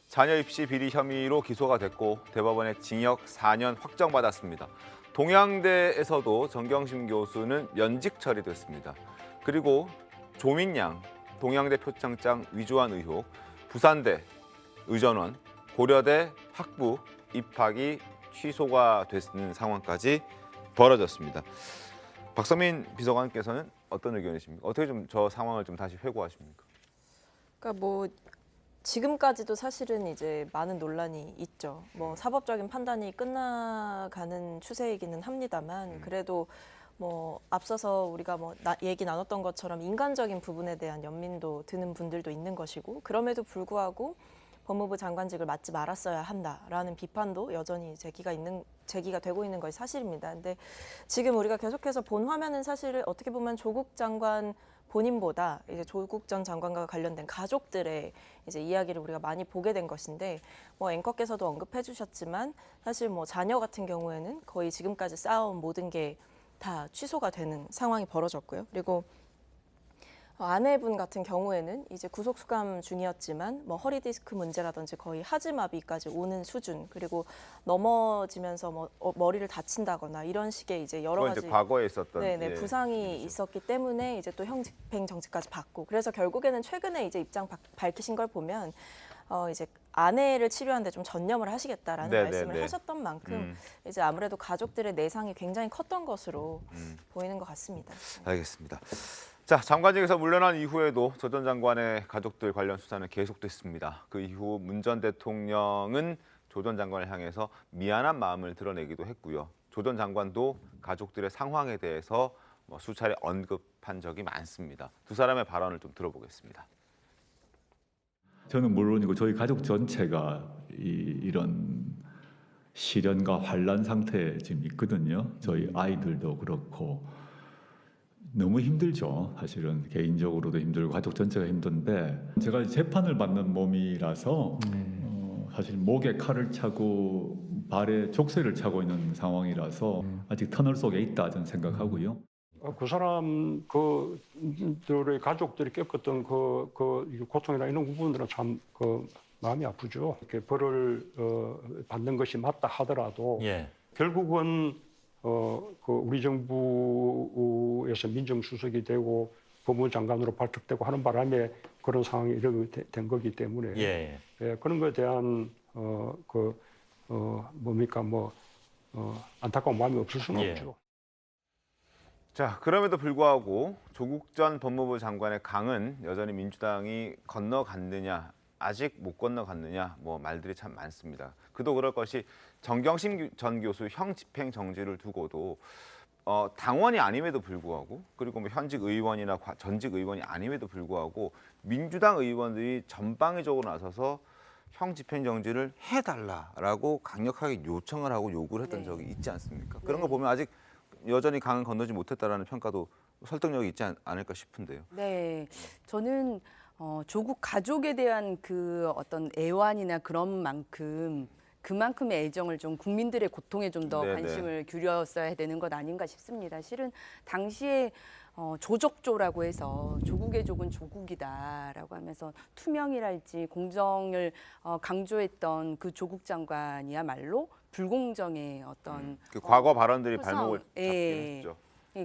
자녀 입시 비리 혐의로 기소가 됐고 대법원의 징역 4년 확정받았습니다. 동양대에서도 정경심 교수는 면직 처리됐습니다. 그리고 조민 양 동양대 표창장 위조한 의혹, 부산대 의전원, 고려대 학부 입학이 취소가 되는 상황까지 벌어졌습니다. 박서민 비서관께서는 어떤 의견이십니까? 어떻게 좀 저 상황을 좀 다시 회고하십니까? 그러니까 뭐 지금까지도 사실은 이제 많은 논란이 있죠. 뭐 사법적인 판단이 끝나가는 추세이기는 합니다만 그래도 뭐 앞서서 우리가 뭐 얘기 나눴던 것처럼 인간적인 부분에 대한 연민도 드는 분들도 있는 것이고 그럼에도 불구하고 법무부 장관직을 맡지 말았어야 한다라는 비판도 여전히 제기가 되고 있는 것이 사실입니다. 근데 지금 우리가 계속해서 본 화면은 사실 어떻게 보면 조국 장관 본인보다 이제 조국 전 장관과 관련된 가족들의 이제 이야기를 우리가 많이 보게 된 것인데 뭐 앵커께서도 언급해 주셨지만 사실 뭐 자녀 같은 경우에는 거의 지금까지 쌓아온 모든 게 다 취소가 되는 상황이 벌어졌고요. 그리고 아내분 같은 경우에는 이제 구속 수감 중이었지만 뭐 허리 디스크 문제라든지 거의 하지마비까지 오는 수준 그리고 넘어지면서 뭐 머리를 다친다거나 이런 식의 이제 여러 가지 이제 과거에 있었던 부상이 있었기 때문에 이제 또 형 집행 정지까지 받고 그래서 결국에는 최근에 이제 입장 밝히신 걸 보면 이제 아내를 치료하는데 좀 전념을 하시겠다라는 말씀을 하셨던 만큼 이제 아무래도 가족들의 내상이 굉장히 컸던 것으로 보이는 것 같습니다. 알겠습니다. 자, 장관직에서 물러난 이후에도 조 전 장관의 가족들 관련 수사는 계속됐습니다. 그 이후 문 전 대통령은 조 전 장관을 향해서 미안한 마음을 드러내기도 했고요. 조 전 장관도 가족들의 상황에 대해서 수차례 언급한 적이 많습니다. 두 사람의 발언을 좀 들어보겠습니다. 저는 물론이고 저희 가족 전체가 이런 시련과 환란 상태에 지금 있거든요. 저희 아이들도 그렇고 너무 힘들죠. 사실은 개인적으로도 힘들고 가족 전체가 힘든데 제가 재판을 받는 몸이라서 사실 목에 칼을 차고 발에 족쇄를 차고 있는 상황이라서 아직 터널 속에 있다 저는 생각하고요. 그 사람 그들의 가족들이 겪었던 그 고통이나 이런 부분들은 참 마음이 아프죠. 이렇게 벌을 받는 것이 맞다 하더라도 결국은 우리 정부에서 민정수석이 되고 법무장관으로 발탁되고 하는 바람에 그런 상황이 이렇게 된 거기 때문에 그런 것에 대한 안타까운 마음이 없을 수는 없죠. 자, 그럼에도 불구하고 조국 전 법무부 장관의 강은 여전히 민주당이 건너갔느냐, 아직 못 건너갔느냐, 뭐 말들이 참 많습니다. 그도 그럴 것이 정경심 전 교수 형 집행 정지를 두고도 당원이 아님에도 불구하고, 그리고 뭐 현직 의원이나 전직 의원이 아님에도 불구하고 민주당 의원들이 전방위적으로 나서서 형 집행 정지를 해달라라고 강력하게 요청을 하고 요구를 했던 적이 있지 않습니까? 그런 거 보면 아직 여전히 강은 건너지 못했다라는 평가도 설득력이 있지 않을까 싶은데요. 네, 저는 조국 가족에 대한 그 어떤 애완이나 그런 만큼 그만큼의 애정을 좀 국민들의 고통에 좀 더 관심을 기울였어야 되는 것 아닌가 싶습니다. 실은 당시에 조적조라고 해서 조국의 족은 조국이다라고 하면서 투명이랄지 공정을 강조했던 그 조국 장관이야말로 불공정의 어떤 그 과거 발언들이 발목을 잡긴 했죠.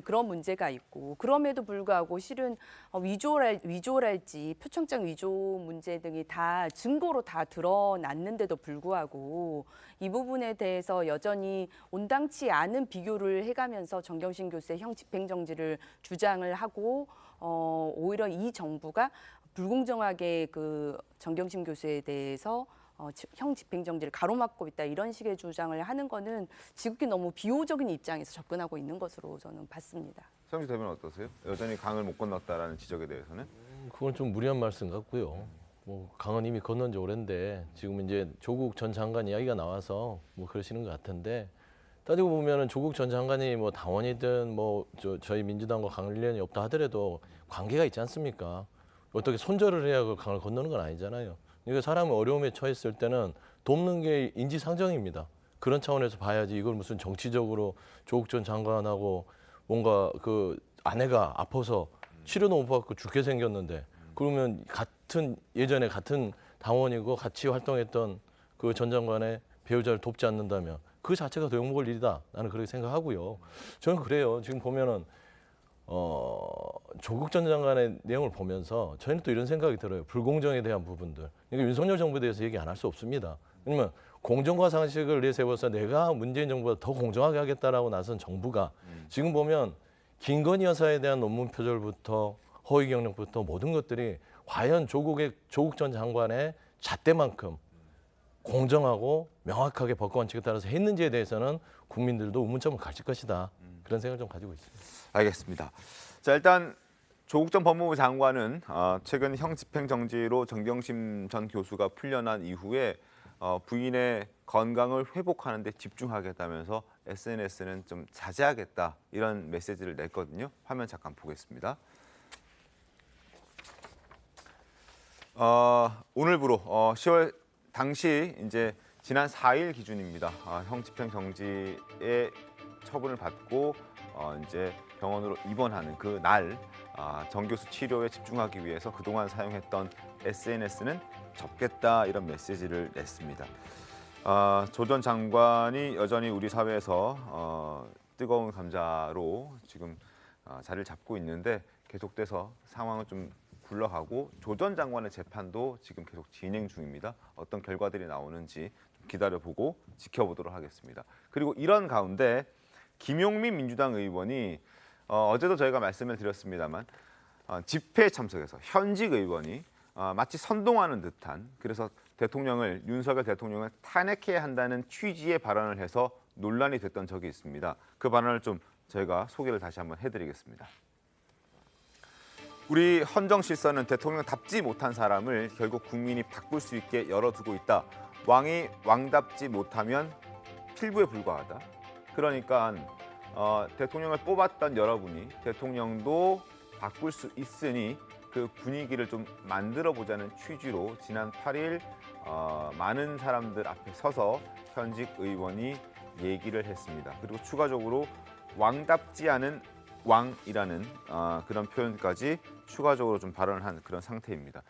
그런 문제가 있고 그럼에도 불구하고 실은 위조랄지 표창장 위조 문제 등이 다 증거로 다 드러났는데도 불구하고 이 부분에 대해서 여전히 온당치 않은 비교를 해가면서 정경심 교수의 형 집행정지를 주장을 하고 오히려 이 정부가 불공정하게 그 정경심 교수에 대해서 형 집행정지를 가로막고 있다 이런 식의 주장을 하는 거는 지극히 너무 비호적인 입장에서 접근하고 있는 것으로 저는 봤습니다. 서영주 대변인 어떠세요? 여전히 강을 못 건넜다라는 지적에 대해서는? 그건 좀 무리한 말씀 같고요. 뭐 강은 이미 건넌 지 오랜데 지금 이제 조국 전 장관 이야기가 나와서 뭐 그러시는 것 같은데 따지고 보면은 조국 전 장관이 뭐 당원이든 뭐 저희 민주당과 관련이 없다 하더라도 관계가 있지 않습니까? 어떻게 손절을 해야 그 강을 건너는 건 아니잖아요. 그러니까 사람은 어려움에 처했을 때는 돕는 게 인지상정입니다. 그런 차원에서 봐야지 이걸 무슨 정치적으로 조국 전 장관하고 뭔가 그 아내가 아파서 치료도 못 받고 죽게 생겼는데 그러면 예전에 같은 당원이고 같이 활동했던 그 전 장관의 배우자를 돕지 않는다면 그 자체가 더 욕먹을 일이다. 나는 그렇게 생각하고요. 저는 그래요. 지금 보면은 조국 전 장관의 내용을 보면서 저희는 또 이런 생각이 들어요. 불공정에 대한 부분들. 그러니까 윤석열 정부에 대해서 얘기 안 할 수 없습니다. 왜냐면 공정과 상식을 내세워서 내가 문재인 정부보다 더 공정하게 하겠다라고 나선 정부가 지금 보면 김건희 여사에 대한 논문 표절부터 허위 경력부터 모든 것들이 과연 조국 전 장관의 잣대만큼 공정하고 명확하게 법관칙에 따라서 했는지에 대해서는 국민들도 의문점을 가질 것이다. 그런 생각을 좀 가지고 있습니다. 알겠습니다. 자, 일단 조국 전 법무부 장관은 최근 형 집행정지로 정경심 전 교수가 풀려난 이후에 부인의 건강을 회복하는 데 집중하겠다면서 SNS는 좀 자제하겠다 이런 메시지를 냈거든요. 화면 잠깐 보겠습니다. 오늘부로 10월 당시 이제 지난 4일 기준입니다. 형 집행정지의 처분을 받고 이제 병원으로 입원하는 그 날 정 교수 치료에 집중하기 위해서 그동안 사용했던 SNS는 접겠다 이런 메시지를 냈습니다. 조 전 장관이 여전히 우리 사회에서 뜨거운 감자로 지금 자리를 잡고 있는데 계속돼서 상황은 좀 굴러가고 조 전 장관의 재판도 지금 계속 진행 중입니다. 어떤 결과들이 나오는지 좀 기다려보고 지켜보도록 하겠습니다. 그리고 이런 가운데 김용민 민주당 의원이 어제도 저희가 말씀을 드렸습니다만 집회에 참석해서 현직 의원이 마치 선동하는 듯한 그래서 윤석열 대통령을 탄핵해야 한다는 취지의 발언을 해서 논란이 됐던 적이 있습니다. 그 발언을 좀 저희가 소개를 다시 한번 해드리겠습니다. 우리 헌정실서는 대통령답지 못한 사람을 결국 국민이 바꿀 수 있게 열어두고 있다. 왕이 왕답지 못하면 필부에 불과하다. 그러니까 대통령을 뽑았던 여러분이 대통령도 바꿀 수 있으니 그 분위기를 좀 만들어보자는 취지로 지난 8일 많은 사람들 앞에 서서 현직 의원이 얘기를 했습니다. 그리고 추가적으로 왕답지 않은 왕이라는 그런 표현까지 추가적으로 좀 발언을 한 그런 상태입니다.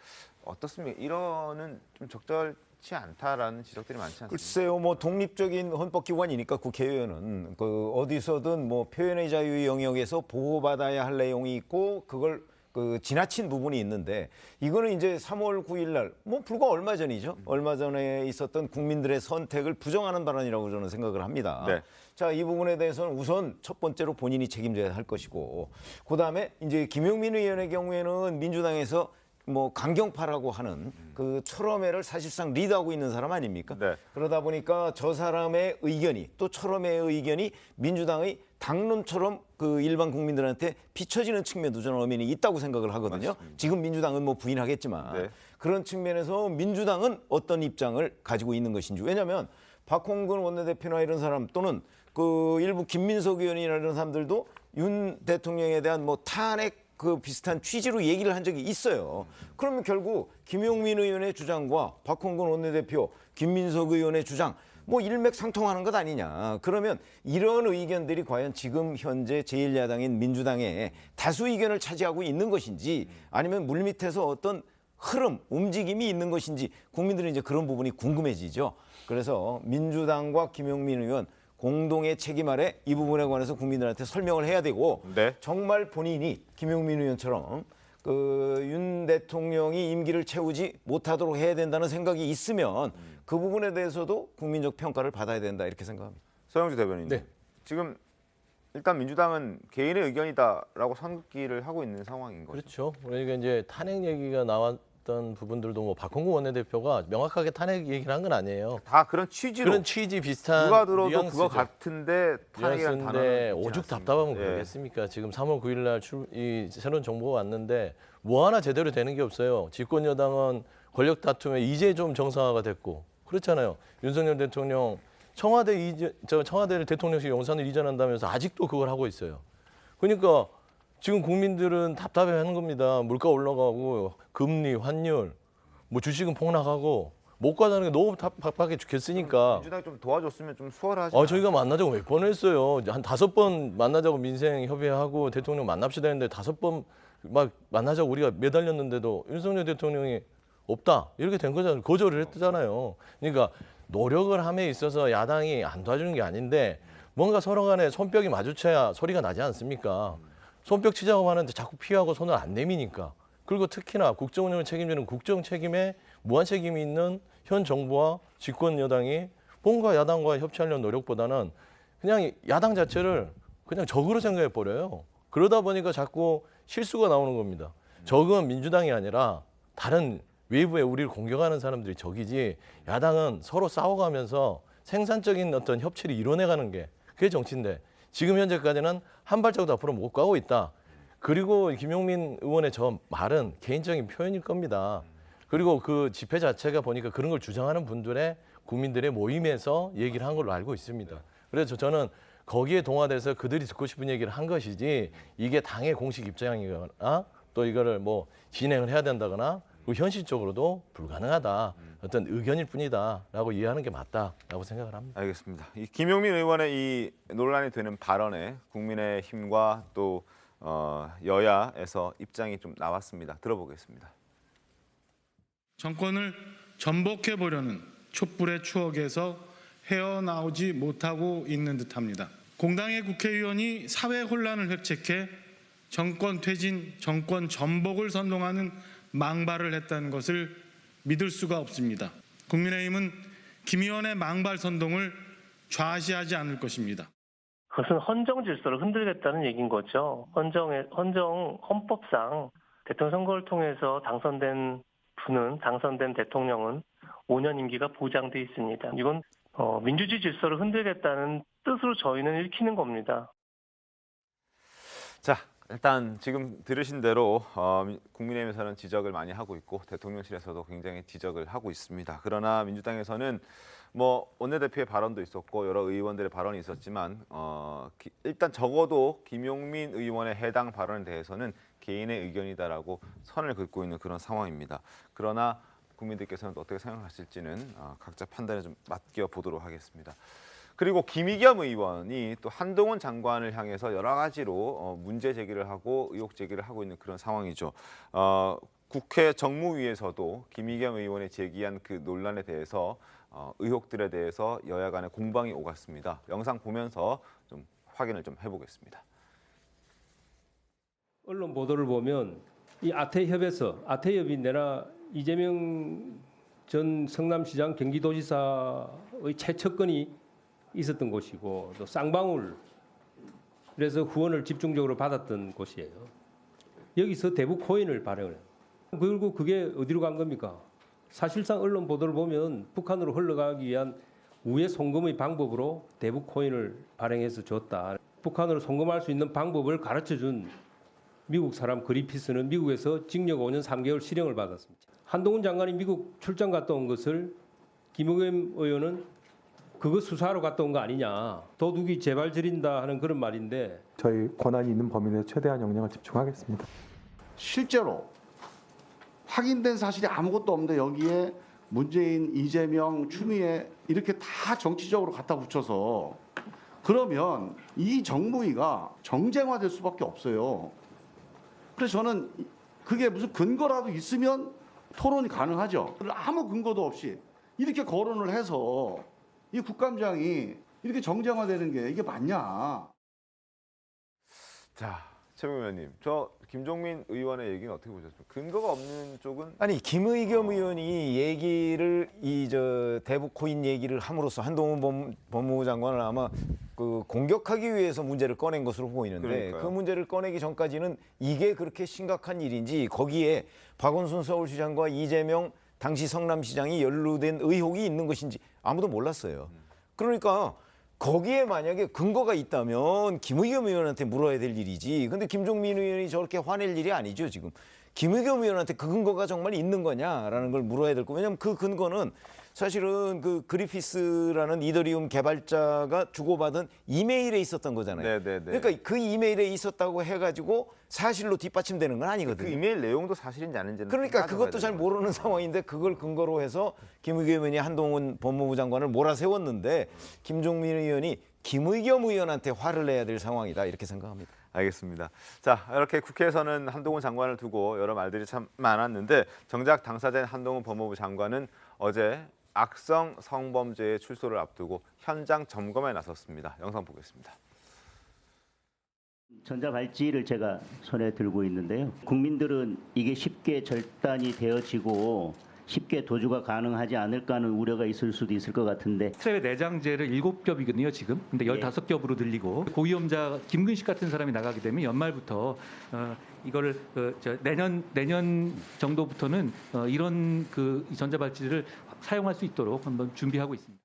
어떻습니까? 이러는 좀 적절치 않다라는 지적들이 많지 않습니까? 글쎄요, 뭐 독립적인 헌법기관이니까 국회의원은 그 어디서든 뭐 표현의 자유의 영역에서 보호받아야 할 내용이 있고 그걸 그 지나친 부분이 있는데 이거는 이제 3월 9일 날 뭐 불과 얼마 전이죠. 얼마 전에 있었던 국민들의 선택을 부정하는 발언이라고 저는 생각을 합니다. 네. 자, 이 부분에 대해서는 우선 첫 번째로 본인이 책임져야 할 것이고 그다음에 이제 김용민 의원의 경우에는 민주당에서 뭐 강경파라고 하는 그 철험회를 사실상 리드하고 있는 사람 아닙니까? 네. 그러다 보니까 저 사람의 의견이 또 철험회의 의견이 민주당의 당론처럼 그 일반 국민들한테 비춰지는 측면도 저는 엄연히 있다고 생각을 하거든요. 맞습니다. 지금 민주당은 뭐 부인하겠지만 네. 그런 측면에서 민주당은 어떤 입장을 가지고 있는 것인지. 왜냐하면 박홍근 원내대표나 이런 사람 또는 그 일부 김민석 의원이나 이런 사람들도 윤 대통령에 대한 뭐 탄핵 그 비슷한 취지로 얘기를 한 적이 있어요. 그러면 결국 김용민 의원의 주장과 박홍근 원내대표, 김민석 의원의 주장 뭐 일맥상통하는 것 아니냐. 그러면 이런 의견들이 과연 지금 현재 제1야당인 민주당의 다수 의견을 차지하고 있는 것인지 아니면 물밑에서 어떤 흐름, 움직임이 있는 것인지 국민들은 이제 그런 부분이 궁금해지죠. 그래서 민주당과 김용민 의원 공동의 책임 아래 이 부분에 관해서 국민들한테 설명을 해야 되고 네. 정말 본인이 김용민 의원처럼 그 윤 대통령이 임기를 채우지 못하도록 해야 된다는 생각이 있으면 그 부분에 대해서도 국민적 평가를 받아야 된다 이렇게 생각합니다. 서영주 대변인. 네. 지금 일단 민주당은 개인의 의견이다라고 선긋기를 하고 있는 상황인 거죠. 그렇죠. 그러니까 이제 탄핵 얘기가 나왔던 부분들도 뭐 박홍근 원내대표가 명확하게 탄핵 얘기를 한 건 아니에요. 다 그런 취지로. 그런 취지 비슷한 누가 들어도 뉘앙스죠. 그거 같은데 탄핵이라는 뉘앙스인데 단어는 있지 오죽 않습니다. 답답하면 예. 그러겠습니까? 지금 3월 9일 날 이 새로운 정보가 왔는데 뭐 하나 제대로 되는 게 없어요. 집권 여당은 권력 다툼에 이제 좀 정상화가 됐고 그렇잖아요. 윤석열 대통령 청와대를 대통령실 용산을 이전한다면서 아직도 그걸 하고 있어요. 그러니까 지금 국민들은 답답해하는 겁니다. 물가 올라가고 금리, 환율, 뭐 주식은 폭락하고 못 가자는 게 너무 답답하게 죽겠으니까. 민주당이 좀 도와줬으면 좀 수월하지. 저희가 만나자고 몇 번 했어요. 한 5번 만나자고 민생 협의하고 대통령 만납시다 했는데 5번 막 만나자고 우리가 매달렸는데도 윤석열 대통령이 없다 이렇게 된 거잖아요. 거절을 했잖아요. 그러니까 노력을 함에 있어서 야당이 안 도와주는 게 아닌데 뭔가 서로 간에 손뼉이 마주쳐야 소리가 나지 않습니까? 손뼉 치자고 하는데 자꾸 피하고 손을 안 내미니까. 그리고 특히나 국정 운영을 책임지는 국정 책임에 무한 책임이 있는 현 정부와 집권 여당이 뭔가 야당과 협치하려는 노력보다는 그냥 야당 자체를 그냥 적으로 생각해 버려요. 그러다 보니까 자꾸 실수가 나오는 겁니다. 적은 민주당이 아니라 다른 외부에 우리를 공격하는 사람들이 적이지 야당은 서로 싸워가면서 생산적인 어떤 협치를 이뤄내가는 게 그게 정치인데 지금 현재까지는 한 발자국도 앞으로 못 가고 있다. 그리고 김용민 의원의 저 말은 개인적인 표현일 겁니다. 그리고 그 집회 자체가 보니까 그런 걸 주장하는 분들의 국민들의 모임에서 얘기를 한 걸로 알고 있습니다. 그래서 저는 거기에 동화돼서 그들이 듣고 싶은 얘기를 한 것이지 이게 당의 공식 입장이거나 또 이거를 뭐 진행을 해야 된다거나 현실적으로도 불가능하다. 어떤 의견일 뿐이다라고 이해하는 게 맞다라고 생각을 합니다. 알겠습니다. 이 김용민 의원의 이 논란이 되는 발언에 국민의힘과 또 여야에서 입장이 좀 나왔습니다. 들어보겠습니다. 정권을 전복해 보려는 촛불의 추억에서 헤어나오지 못하고 있는 듯합니다. 공당의 국회의원이 사회 혼란을 획책해 정권 퇴진, 정권 전복을 선동하는 망발을 했다는 것을 믿을 수가 없습니다. 국민의힘은 김 의원의 망발 선동을 좌시하지 않을 것입니다. 그것은 헌정 질서를 흔들겠다는 얘기인 거죠. 헌법상 대통령 선거를 통해서 당선된 대통령은 5년 임기가 보장돼 있습니다. 이건 민주주의 질서를 흔들겠다는 뜻으로 저희는 읽히는 겁니다. 자, 일단 지금 들으신 대로 국민의힘에서는 지적을 많이 하고 있고 대통령실에서도 굉장히 지적을 하고 있습니다. 그러나 민주당에서는 뭐 원내대표의 발언도 있었고 여러 의원들의 발언이 있었지만 일단 적어도 김용민 의원의 해당 발언에 대해서는 개인의 의견이다라고 선을 긋고 있는 그런 상황입니다. 그러나 국민들께서는 어떻게 생각하실지는 각자 판단에 좀 맡겨보도록 하겠습니다. 그리고 김의겸 의원이 또 한동훈 장관을 향해서 여러 가지로 문제 제기를 하고 의혹 제기를 하고 있는 그런 상황이죠. 국회 정무위에서도 김의겸 의원이 제기한 그 논란에 대해서 의혹들에 대해서 여야 간의 공방이 오갔습니다. 영상 보면서 좀 확인을 좀 해보겠습니다. 언론 보도를 보면 이 아태협이 내나 이재명 전 성남시장 경기도지사의 최측근이 있었던 곳이고 또 쌍방울 그래서 후원을 집중적으로 받았던 곳이에요. 여기서 대북 코인을 발행을 해요. 그리고 그게 어디로 간 겁니까? 사실상 언론 보도를 보면 북한으로 흘러가기 위한 우회 송금의 방법으로 대북 코인을 발행해서 줬다. 북한으로 송금할 수 있는 방법을 가르쳐준 미국 사람 그리피스는 미국에서 징역 5년 3개월 실형을 받았습니다. 한동훈 장관이 미국 출장 갔다 온 것을 김의겸 의원은 그거 수사하러 갔다 온 거 아니냐. 도둑이 제발 저린다 하는 그런 말인데 저희 권한이 있는 범위 내에 최대한 역량을 집중하겠습니다. 실제로 확인된 사실이 아무것도 없는데 여기에 문재인, 이재명, 추미애 이렇게 다 정치적으로 갖다 붙여서 그러면 이 정무위가 정쟁화될 수밖에 없어요. 그래서 저는 그게 무슨 근거라도 있으면 토론이 가능하죠. 아무 근거도 없이 이렇게 거론을 해서 이 국감장이 이렇게 정쟁화되는 게 이게 맞냐. 자, 최병호 의원님, 저 김종민 의원의 얘기는 어떻게 보셨습니까? 근거가 없는 쪽은 아니 김의겸 의원이 얘기를 대북 코인 얘기를 함으로써 한동훈 법무부 장관을 아마 그 공격하기 위해서 문제를 꺼낸 것으로 보이는데 그러니까요. 그 문제를 꺼내기 전까지는 이게 그렇게 심각한 일인지 거기에 박원순 서울시장과 이재명 당시 성남시장이 연루된 의혹이 있는 것인지 아무도 몰랐어요. 그러니까 거기에 만약에 근거가 있다면 김의겸 의원한테 물어야 될 일이지. 근데 김종민 의원이 저렇게 화낼 일이 아니죠, 지금. 김의겸 의원한테 그 근거가 정말 있는 거냐라는 걸 물어야 될 거고. 왜냐하면 그 근거는 사실은 그 그리피스라는 이더리움 개발자가 주고받은 이메일에 있었던 거잖아요. 네네네. 그러니까 그 이메일에 있었다고 해가지고 사실로 뒷받침되는 건 아니거든요. 그 이메일 내용도 사실인지 아닌지는 그러니까 따져봐야 그것도 잘 되는 모르는 상황인데 그걸 근거로 해서 김의겸 의원이 한동훈 법무부 장관을 몰아세웠는데 김종민 의원이 김의겸 의원한테 화를 내야 될 상황이다 이렇게 생각합니다. 알겠습니다. 자, 이렇게 국회에서는 한동훈 장관을 두고 여러 말들이 참 많았는데 정작 당사자인 한동훈 법무부 장관은 어제 악성 성범죄의 출소를 앞두고 현장 점검에 나섰습니다. 영상 보겠습니다. 전자발찌를 제가 손에 들고 있는데요. 국민들은 이게 쉽게 절단이 되어지고 쉽게 도주가 가능하지 않을까 하는 우려가 있을 수도 있을 것 같은데 스트랩의 내장재를 7겹이거든요 지금. 근데 15겹으로 늘리고 고위험자 김근식 같은 사람이 나가게 되면 연말부터 이거를 내년 정도부터는 이런 그 전자발찌를 사용할 수 있도록 한번 준비하고 있습니다.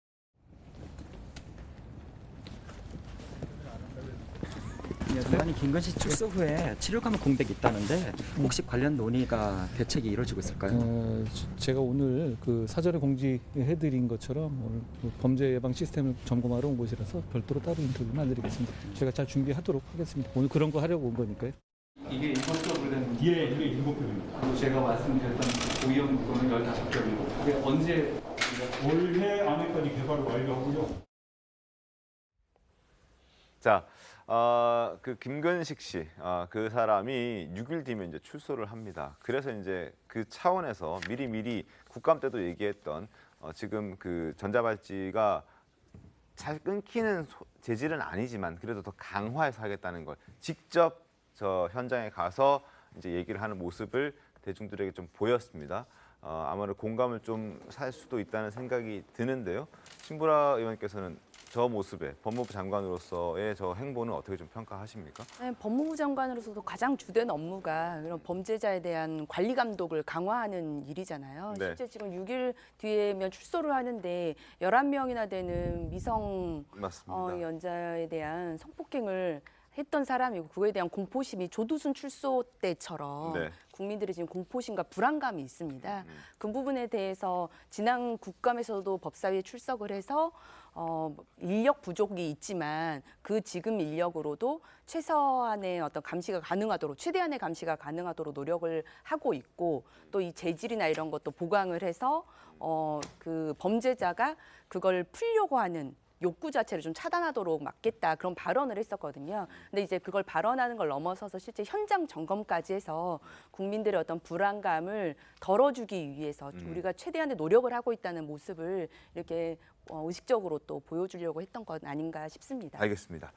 장관이 김건식 출소 후에 치료감을 공백이 있다는데 혹시 관련 논의가 대책이 이루어지고 있을까요? 제가 오늘 그 사전에 공지해드린 것처럼 오늘 그 범죄 예방 시스템을 점검하러 온 곳이라서 별도로 따로 인터뷰는 안 드리겠습니다. 제가 잘 준비하도록 하겠습니다. 오늘 그런 거 하려고 온 거니까요. 이게 7겹으로 된 뒤에 이게 7겹입니다. 제가 말씀드렸던 고위험 부분은 15겹이고 그게 언제 올해 안에까지 개발을 완료하고요. 자, 그 김근식 씨, 그 사람이 6일 뒤면 이제 출소를 합니다. 그래서 이제 그 차원에서 미리 국감 때도 얘기했던 지금 그 전자발찌가 잘 끊기는 재질은 아니지만 그래도 더 강화해서 하겠다는 걸 직접 저 현장에 가서 이제 얘기를 하는 모습을 대중들에게 좀 보였습니다. 아무래도 공감을 좀 살 수도 있다는 생각이 드는데요. 신보라 의원께서는 저 모습에 법무부 장관으로서의 저 행보는 어떻게 좀 평가하십니까? 네, 법무부 장관으로서도 가장 주된 업무가 그런 범죄자에 대한 관리 감독을 강화하는 일이잖아요. 네. 실제 지금 6일 뒤에면 출소를 하는데 11명이나 되는 맞습니다. 연자에 대한 성폭행을 했던 사람이고 그거에 대한 공포심이 조두순 출소 때처럼 네. 국민들이 지금 공포심과 불안감이 있습니다. 그 부분에 대해서 지난 국감에서도 법사위에 출석을 해서 인력 부족이 있지만 그 지금 인력으로도 최소한의 어떤 감시가 가능하도록 최대한의 감시가 가능하도록 노력을 하고 있고 또 이 재질이나 이런 것도 보강을 해서 그 범죄자가 그걸 풀려고 하는 욕구 자체를 좀 차단하도록 막겠다 그런 발언을 했었거든요. 근데 이제 그걸 발언하는 걸 넘어서서 실제 현장 점검까지 해서 국민들의 어떤 불안감을 덜어주기 위해서 우리가 최대한의 노력을 하고 있다는 모습을 이렇게 의식적으로 또 보여주려고 했던 것 아닌가 싶습니다. 알겠습니다.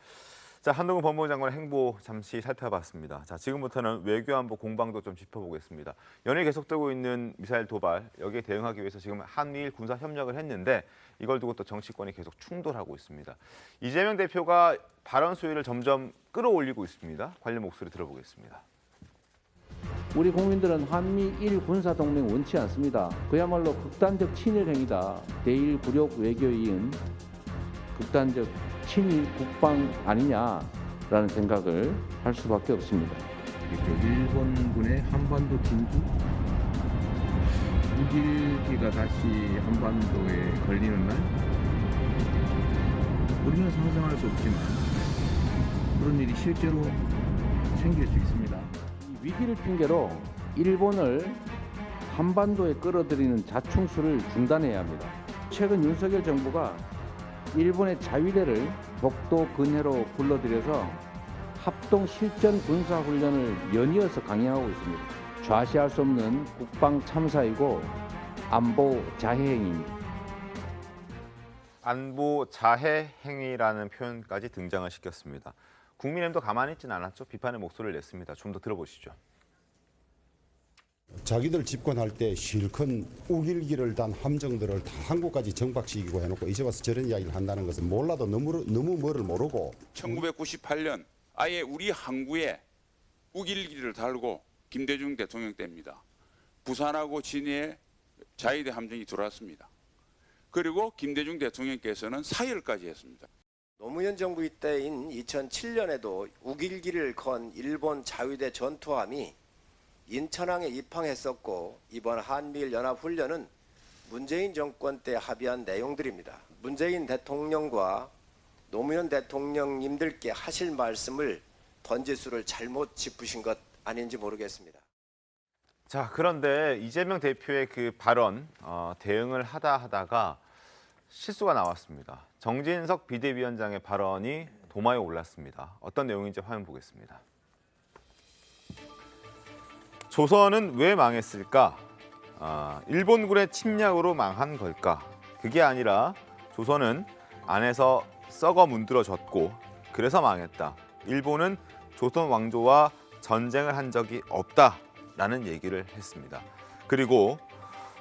자, 한동훈 법무부 장관의 행보 잠시 살펴봤습니다. 자, 지금부터는 외교안보 공방도 좀 짚어보겠습니다. 연일 계속되고 있는 미사일 도발, 여기에 대응하기 위해서 지금 한미일 군사 협력을 했는데 이걸 두고 또 정치권이 계속 충돌하고 있습니다. 이재명 대표가 발언 수위를 점점 끌어올리고 있습니다. 관련 목소리 들어보겠습니다. 우리 국민들은 한미일 군사동맹 원치 않습니다. 그야말로 극단적 친일 행위다. 대일 굴욕 외교에 이은 극단적 친일 국방 아니냐라는 생각을 할 수밖에 없습니다. 일본군의 한반도 진주, 무기가 다시 한반도에 걸리는 날, 우리는 상상할 수 없지만 그런 일이 실제로 생길 수 있습니다. 이 위기를 핑계로 일본을 한반도에 끌어들이는 자충수를 중단해야 합니다. 최근 윤석열 정부가 일본의 자위대를 독도 근해로 불러들여서 합동 실전 군사 훈련을 연이어서 강행하고 있습니다. 좌시할 수 없는 국방 참사이고 안보 자해 행위입니다. 안보 자해 행위라는 표현까지 등장을 시켰습니다. 국민의힘도 가만히 있지는 않았죠. 비판의 목소리를 냈습니다. 좀 더 들어보시죠. 자기들 집권할 때 실컷 우길기를 단 함정들을 다 한국까지 정박시키고 해놓고 이제 와서 저런 이야기를 한다는 것은 몰라도 너무 뭐를 모르고 1998년 아예 우리 항구에 우길기를 달고 김대중 대통령 때입니다. 부산하고 진해에 자위대 함정이 들어왔습니다. 그리고 김대중 대통령께서는 사열까지 했습니다. 노무현 정부 때인 2007년에도 우길기를 건 일본 자위대 전투함이 인천항에 입항했었고 이번 한미일 연합훈련은 문재인 정권 때 합의한 내용들입니다. 문재인 대통령과 노무현 대통령님들께 하실 말씀을 번지수를 잘못 짚으신 것 아닌지 모르겠습니다. 자, 그런데 이재명 대표의 그 발언 대응을 하다가 실수가 나왔습니다. 정진석 비대위원장의 발언이 도마에 올랐습니다. 어떤 내용인지 화면 보겠습니다. 조선은 왜 망했을까? 일본군의 침략으로 망한 걸까? 그게 아니라 조선은 안에서 썩어 문드러졌고 그래서 망했다. 일본은 조선 왕조와 전쟁을 한 적이 없다라는 얘기를 했습니다. 그리고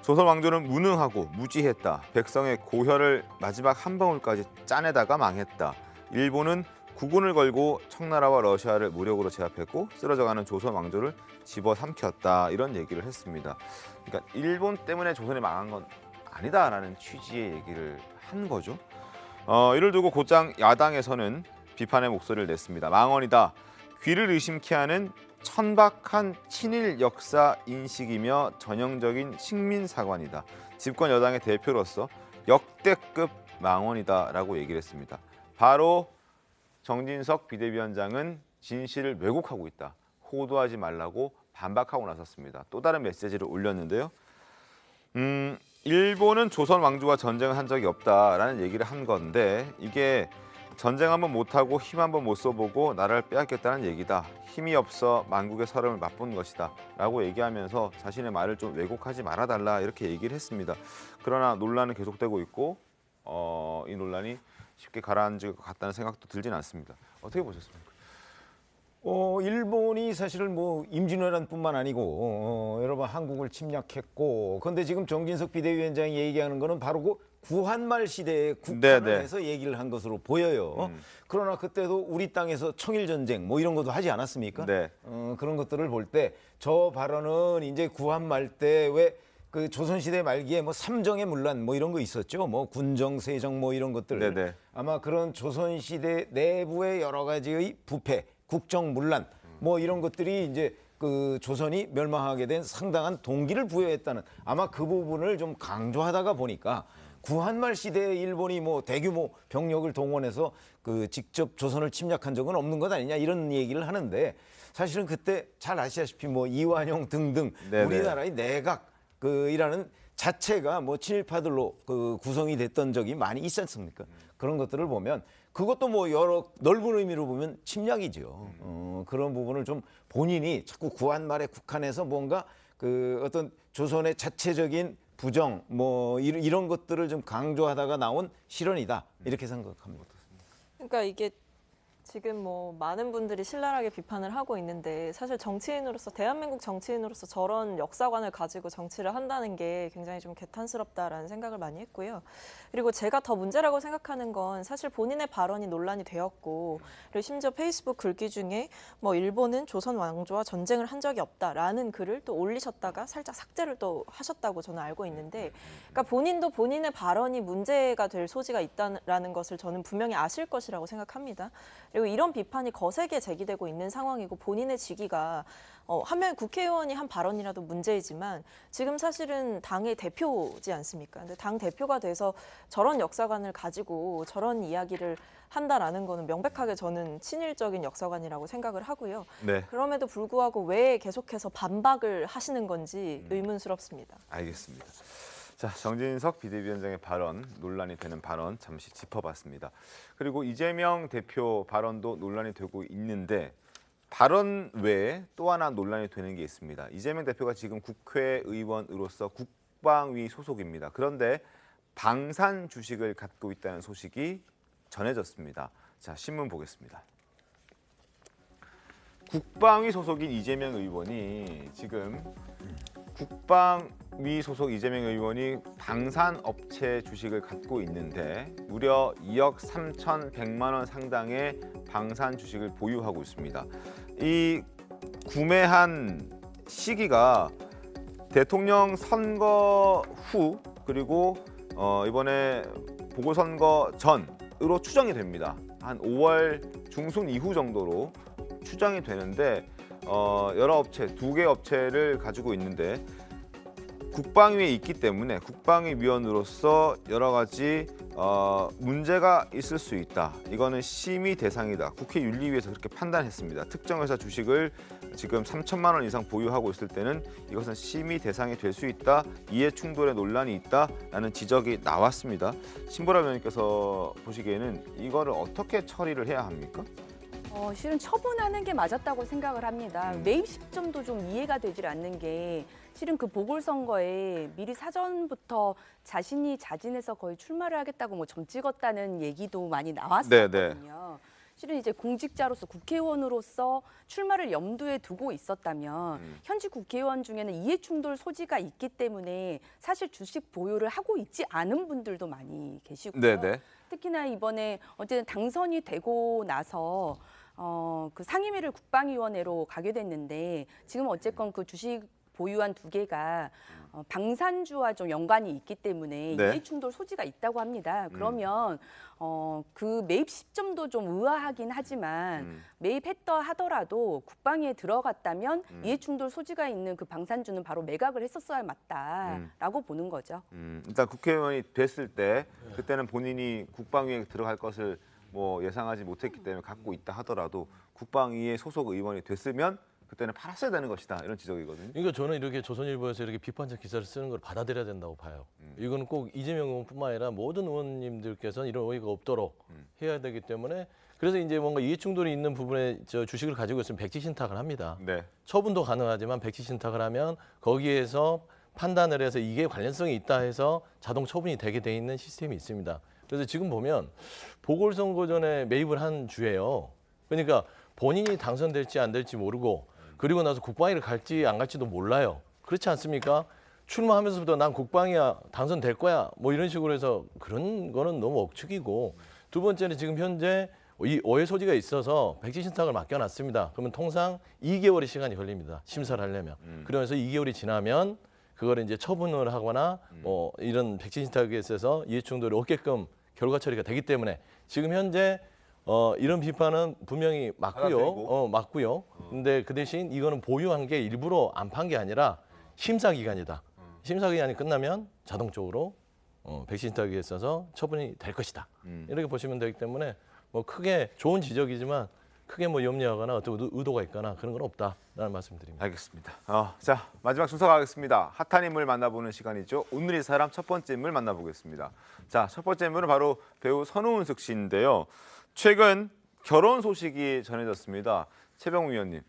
조선 왕조는 무능하고 무지했다. 백성의 고혈을 마지막 한 방울까지 짜내다가 망했다. 일본은 국군을 걸고 청나라와 러시아를 무력으로 제압했고 쓰러져가는 조선 왕조를 집어삼켰다. 이런 얘기를 했습니다. 그러니까 일본 때문에 조선이 망한 건 아니다라는 취지의 얘기를 한 거죠. 이를 두고 곧장 야당에서는 비판의 목소리를 냈습니다. 망언이다. 귀를 의심케 하는 천박한 친일 역사 인식이며 전형적인 식민사관이다. 집권 여당의 대표로서 역대급 망언이다라고 얘기를 했습니다. 바로 정진석 비대위원장은 진실을 왜곡하고 있다. 호도하지 말라고 반박하고 나섰습니다. 또 다른 메시지를 올렸는데요. 일본은 조선 왕조와 전쟁을 한 적이 없다라는 얘기를 한 건데 이게 전쟁 한번 못하고 힘 한번 못 써보고 나라를 빼앗겼다는 얘기다. 힘이 없어 만국의 서름을 맛본 것이다. 라고 얘기하면서 자신의 말을 좀 왜곡하지 말아달라 이렇게 얘기를 했습니다. 그러나 논란은 계속되고 있고 이 논란이 쉽게 가라앉을 것 같다는 생각도 들진 않습니다. 어떻게 보셨습니까? 일본이 사실은 뭐 임진왜란뿐만 아니고 여러 번 한국을 침략했고, 그런데 지금 정진석 비대위원장이 얘기하는 거는 바로 그 구한말 시대에 국한을 해서 얘기를 한 것으로 보여요. 그러나 그때도 우리 땅에서 청일전쟁 뭐 이런 것도 하지 않았습니까? 네. 그런 것들을 볼 때 저 발언은 이제 구한말 때 왜 그 조선시대 말기에 뭐 삼정의 문란 뭐 이런 거 있었죠. 뭐 군정, 세정 뭐 이런 것들. 네네. 아마 그런 조선시대 내부의 여러 가지의 부패, 국정문란 뭐 이런 것들이 이제 그 조선이 멸망하게 된 상당한 동기를 부여했다는, 아마 그 부분을 좀 강조하다가 보니까 구한말 시대에 일본이 뭐 대규모 병력을 동원해서 그 직접 조선을 침략한 적은 없는 것 아니냐 이런 얘기를 하는데, 사실은 그때 잘 아시다시피 뭐 이완용 등등 네네. 우리나라의 내각 이라는 자체가 뭐 친일파들로 그 구성이 됐던 적이 많이 있지 않습니까? 그런 것들을 보면 그것도 뭐 여러 넓은 의미로 보면 침략이죠. 그런 부분을 좀 본인이 자꾸 구한말에 국한해서 뭔가 그 어떤 조선의 자체적인 부정 뭐 이런 것들을 좀 강조하다가 나온 실언이다 이렇게 생각합니다. 그러니까 이게 지금 뭐 많은 분들이 신랄하게 비판을 하고 있는데 사실 정치인으로서 대한민국 정치인으로서 저런 역사관을 가지고 정치를 한다는 게 굉장히 좀 개탄스럽다라는 생각을 많이 했고요. 그리고 제가 더 문제라고 생각하는 건 사실 본인의 발언이 논란이 되었고 그리고 심지어 페이스북 글귀 중에 뭐 일본은 조선 왕조와 전쟁을 한 적이 없다라는 글을 또 올리셨다가 살짝 삭제를 또 하셨다고 저는 알고 있는데 그러니까 본인도 본인의 발언이 문제가 될 소지가 있다라는 것을 저는 분명히 아실 것이라고 생각합니다. 그리고 이런 비판이 거세게 제기되고 있는 상황이고 본인의 직위가 한 명의 국회의원이 한 발언이라도 문제이지만 지금 사실은 당의 대표지 않습니까? 근데 당 대표가 돼서 저런 역사관을 가지고 저런 이야기를 한다라는 거는 명백하게 저는 친일적인 역사관이라고 생각을 하고요. 네. 그럼에도 불구하고 왜 계속해서 반박을 하시는 건지 의문스럽습니다. 알겠습니다. 자, 정진석 비대위원장의 발언, 논란이 되는 발언 잠시 짚어봤습니다. 그리고 이재명 대표 발언도 논란이 되고 있는데 발언 외에 또 하나 논란이 되는 게 있습니다. 이재명 대표가 지금 국회의원으로서 국방위 소속입니다. 그런데 방산 주식을 갖고 있다는 소식이 전해졌습니다. 자, 신문 보겠습니다. 국방위 소속인 이재명 의원이 지금 국방위 소속 이재명 의원이 방산업체 주식을 갖고 있는데 무려 2억 3,100만 원 상당의 방산 주식을 보유하고 있습니다. 이 구매한 시기가 대통령 선거 후 그리고 이번에 보궐선거 전으로 추정이 됩니다. 한 5월 중순 이후 정도로 추정이 되는데 여러 업체, 2개 업체를 가지고 있는데 국방위에 있기 때문에 국방위 위원으로서 여러 가지 문제가 있을 수 있다. 이거는 심의 대상이다. 국회 윤리위에서 그렇게 판단했습니다. 특정 회사 주식을 지금 3천만 원 이상 보유하고 있을 때는 이것은 심의 대상이 될 수 있다. 이해 충돌의 논란이 있다라는 지적이 나왔습니다. 신보라 위원님께서 보시기에는 이거를 어떻게 처리를 해야 합니까? 실은 처분하는 게 맞았다고 생각을 합니다. 매입 시점도 좀 이해가 되질 않는 게 실은 그 보궐선거에 미리 사전부터 자신이 자진해서 거의 출마를 하겠다고 뭐 점 찍었다는 얘기도 많이 나왔었거든요. 실은 이제 공직자로서 국회의원으로서 출마를 염두에 두고 있었다면 현직 국회의원 중에는 이해충돌 소지가 있기 때문에 사실 주식 보유를 하고 있지 않은 분들도 많이 계시고요. 네네. 특히나 이번에 어쨌든 당선이 되고 나서 그 상임위를 국방위원회로 가게 됐는데 지금 어쨌건 그 주식 보유한 2개가 방산주와 좀 연관이 있기 때문에 네. 이해충돌 소지가 있다고 합니다. 그러면 그 매입 시점도 좀 의아하긴 하지만 매입했다 하더라도 국방위에 들어갔다면 이해충돌 소지가 있는 그 방산주는 바로 매각을 했었어야 맞다라고 보는 거죠. 일단 국회의원이 됐을 때 그때는 본인이 국방위에 들어갈 것을 뭐 예상하지 못했기 때문에 갖고 있다 하더라도 국방위에 소속 의원이 됐으면 그때는 팔았어야 되는 것이다 이런 지적이거든요. 그러니까 저는 이렇게 조선일보에서 이렇게 비판적 기사를 쓰는 걸 받아들여야 된다고 봐요. 이거는 꼭 이재명 의원뿐만 아니라 모든 의원님들께서는 이런 오해가 없도록 해야 되기 때문에 그래서 이제 뭔가 이해충돌이 있는 부분에 저 주식을 가지고 있으면 백지 신탁을 합니다. 네. 처분도 가능하지만 백지 신탁을 하면 거기에서 판단을 해서 이게 관련성이 있다 해서 자동 처분이 되게 돼 있는 시스템이 있습니다. 그래서 지금 보면 보궐선거 전에 매입을 한 주예요. 그러니까 본인이 당선될지 안 될지 모르고 그리고 나서 국방위를 갈지 안 갈지도 몰라요. 그렇지 않습니까? 출마하면서부터 난 국방위야 당선될 거야 뭐 이런 식으로 해서 그런 거는 너무 억측이고 두 번째는 지금 현재 이 오해 소지가 있어서 백지 신탁을 맡겨놨습니다. 그러면 통상 2개월의 시간이 걸립니다. 심사를 하려면. 그러면서 2개월이 지나면 그거를 이제 처분을 하거나 뭐 이런 백지 신탁에 있어서 이해충돌이 없게끔 결과 처리가 되기 때문에 지금 현재 이런 비판은 분명히 맞고요. 맞고요. 근데 그 대신 이거는 보유한 게 일부러 안 판 게 아니라 심사 기간이다. 심사 기간이 끝나면 자동적으로 백신 신탁에 있어서 처분이 될 것이다. 이렇게 보시면 되기 때문에 뭐 크게 좋은 지적이지만 크게 뭐 염려하거나 어떤 의도가 있거나 그런 건 없다라는 말씀드립니다. 알겠습니다. 자, 마지막 순서 가겠습니다. 핫한 인물 만나보는 시간이죠. 오늘의 사람 첫 번째 인물 만나보겠습니다. 자, 첫 번째 인물은 바로 배우 선우은숙 씨인데요. 최근 결혼 소식이 전해졌습니다. 최병우 위원님,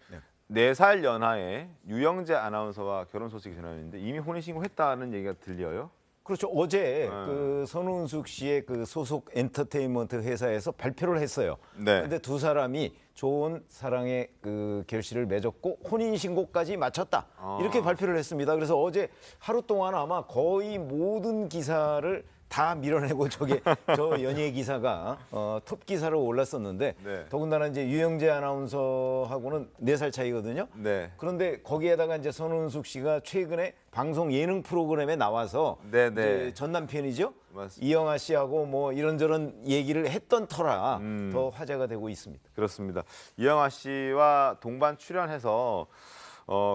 4살 연하의 유영재 아나운서와 결혼 소식이 전해졌는데 이미 혼인신고했다는 얘기가 들려요? 그렇죠. 어제 그 손은숙 씨의 그 소속 엔터테인먼트 회사에서 발표를 했어요. 네. 근데 두 사람이 좋은 사랑의 그 결실을 맺었고 혼인신고까지 마쳤다. 이렇게 발표를 했습니다. 그래서 어제 하루 동안 아마 거의 모든 기사를 다 밀어내고 저 연예 기사가 톱 기사로 올랐었는데 네. 더군다나 이제 유영재 아나운서하고는 4살 차이거든요. 네. 그런데 거기에다가 이제 손은숙 씨가 최근에 방송 예능 프로그램에 나와서 네, 이제 전 남편이죠. 맞습니다. 이영아 씨하고 뭐 이런저런 얘기를 했던 터라 더 화제가 되고 있습니다. 그렇습니다. 이영아 씨와 동반 출연해서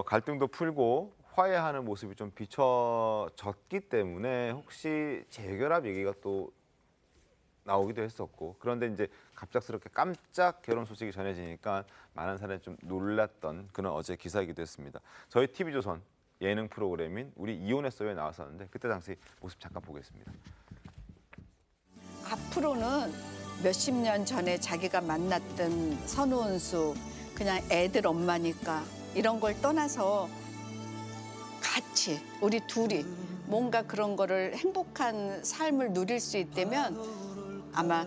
갈등도 풀고 화해하는 모습이 좀 비춰졌기 때문에 혹시 재결합 얘기가 또 나오기도 했었고, 그런데 이제 갑작스럽게 깜짝 결혼 소식이 전해지니까 많은 사람이 좀 놀랐던 그런 어제 기사이기도 했습니다. 저희 TV조선 예능 프로그램인 우리 이혼했어요에 나왔었는데 그때 당시 모습 잠깐 보겠습니다. 앞으로는 몇십 년 전에 자기가 만났던 선우은수, 그냥 애들 엄마니까 이런 걸 떠나서 같이 우리 둘이 뭔가 그런 거를 행복한 삶을 누릴 수 있다면 아마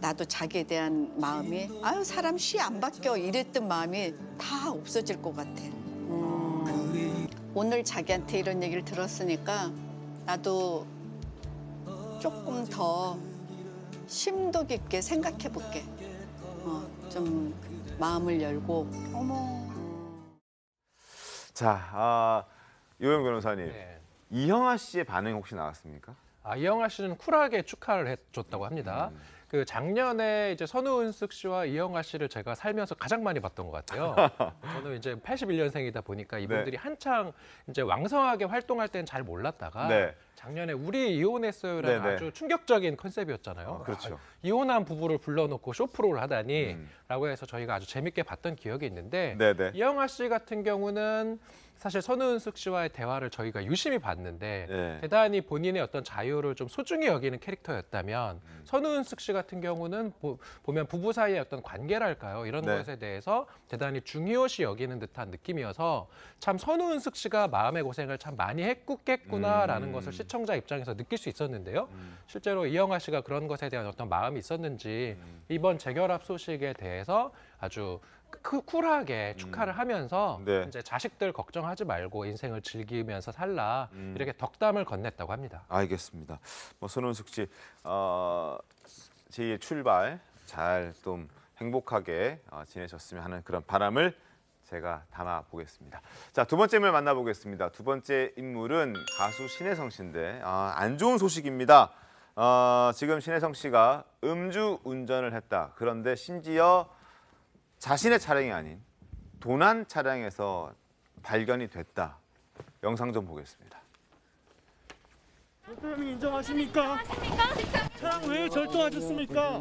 나도 자기에 대한 마음이 아유 사람 시 안 바뀌어 이랬던 마음이 다 없어질 것 같아. 오늘 자기한테 이런 얘기를 들었으니까 나도 조금 더 심도 깊게 생각해 볼게. 좀 마음을 열고. 어머. 자, 요영 변호사님, 이영아 씨의 반응 혹시 나왔습니까? 이영아 씨는 쿨하게 축하를 해줬다고 합니다. 그 작년에 이제 선우은숙 씨와 이영아 씨를 제가 살면서 가장 많이 봤던 것 같아요. 저는 이제 81년생이다 보니까 이분들이 한창 이제 왕성하게 활동할 때는 잘 몰랐다가 작년에 우리 이혼했어요라는 아주 충격적인 컨셉이었잖아요. 그렇죠. 이혼한 부부를 불러놓고 쇼프로를 하다니 라고 해서 저희가 아주 재밌게 봤던 기억이 있는데 이영아 씨 같은 경우는 사실 선우은숙 씨와의 대화를 저희가 유심히 봤는데 대단히 본인의 어떤 자유를 좀 소중히 여기는 캐릭터였다면 선우은숙 씨 같은 경우는 보면 부부 사이의 어떤 관계랄까요? 이런 것에 대해서 대단히 중요시 여기는 듯한 느낌이어서 참 선우은숙 씨가 마음의 고생을 참 많이 했겠구나라는 것을 시청자 입장에서 느낄 수 있었는데요. 실제로 이영아 씨가 그런 것에 대한 어떤 마음이 있었는지 이번 재결합 소식에 대해서 아주 쿨하게 축하를 하면서 이제 자식들 걱정하지 말고 인생을 즐기면서 살라 이렇게 덕담을 건넸다고 합니다. 알겠습니다. 뭐 손은숙 씨 제2의 출발 잘 좀 행복하게 지내셨으면 하는 그런 바람을 제가 담아 보겠습니다. 자, 두 번째 인물 만나보겠습니다. 두 번째 인물은 가수 신혜성 씨인데 안 좋은 소식입니다. 지금 신혜성 씨가 음주 운전을 했다. 그런데 심지어 자신의 차량이 아닌 도난 차량에서 발견이 됐다. 영상 좀 보겠습니다. 대표님 인정하십니까? 차량 왜 절도하셨습니까?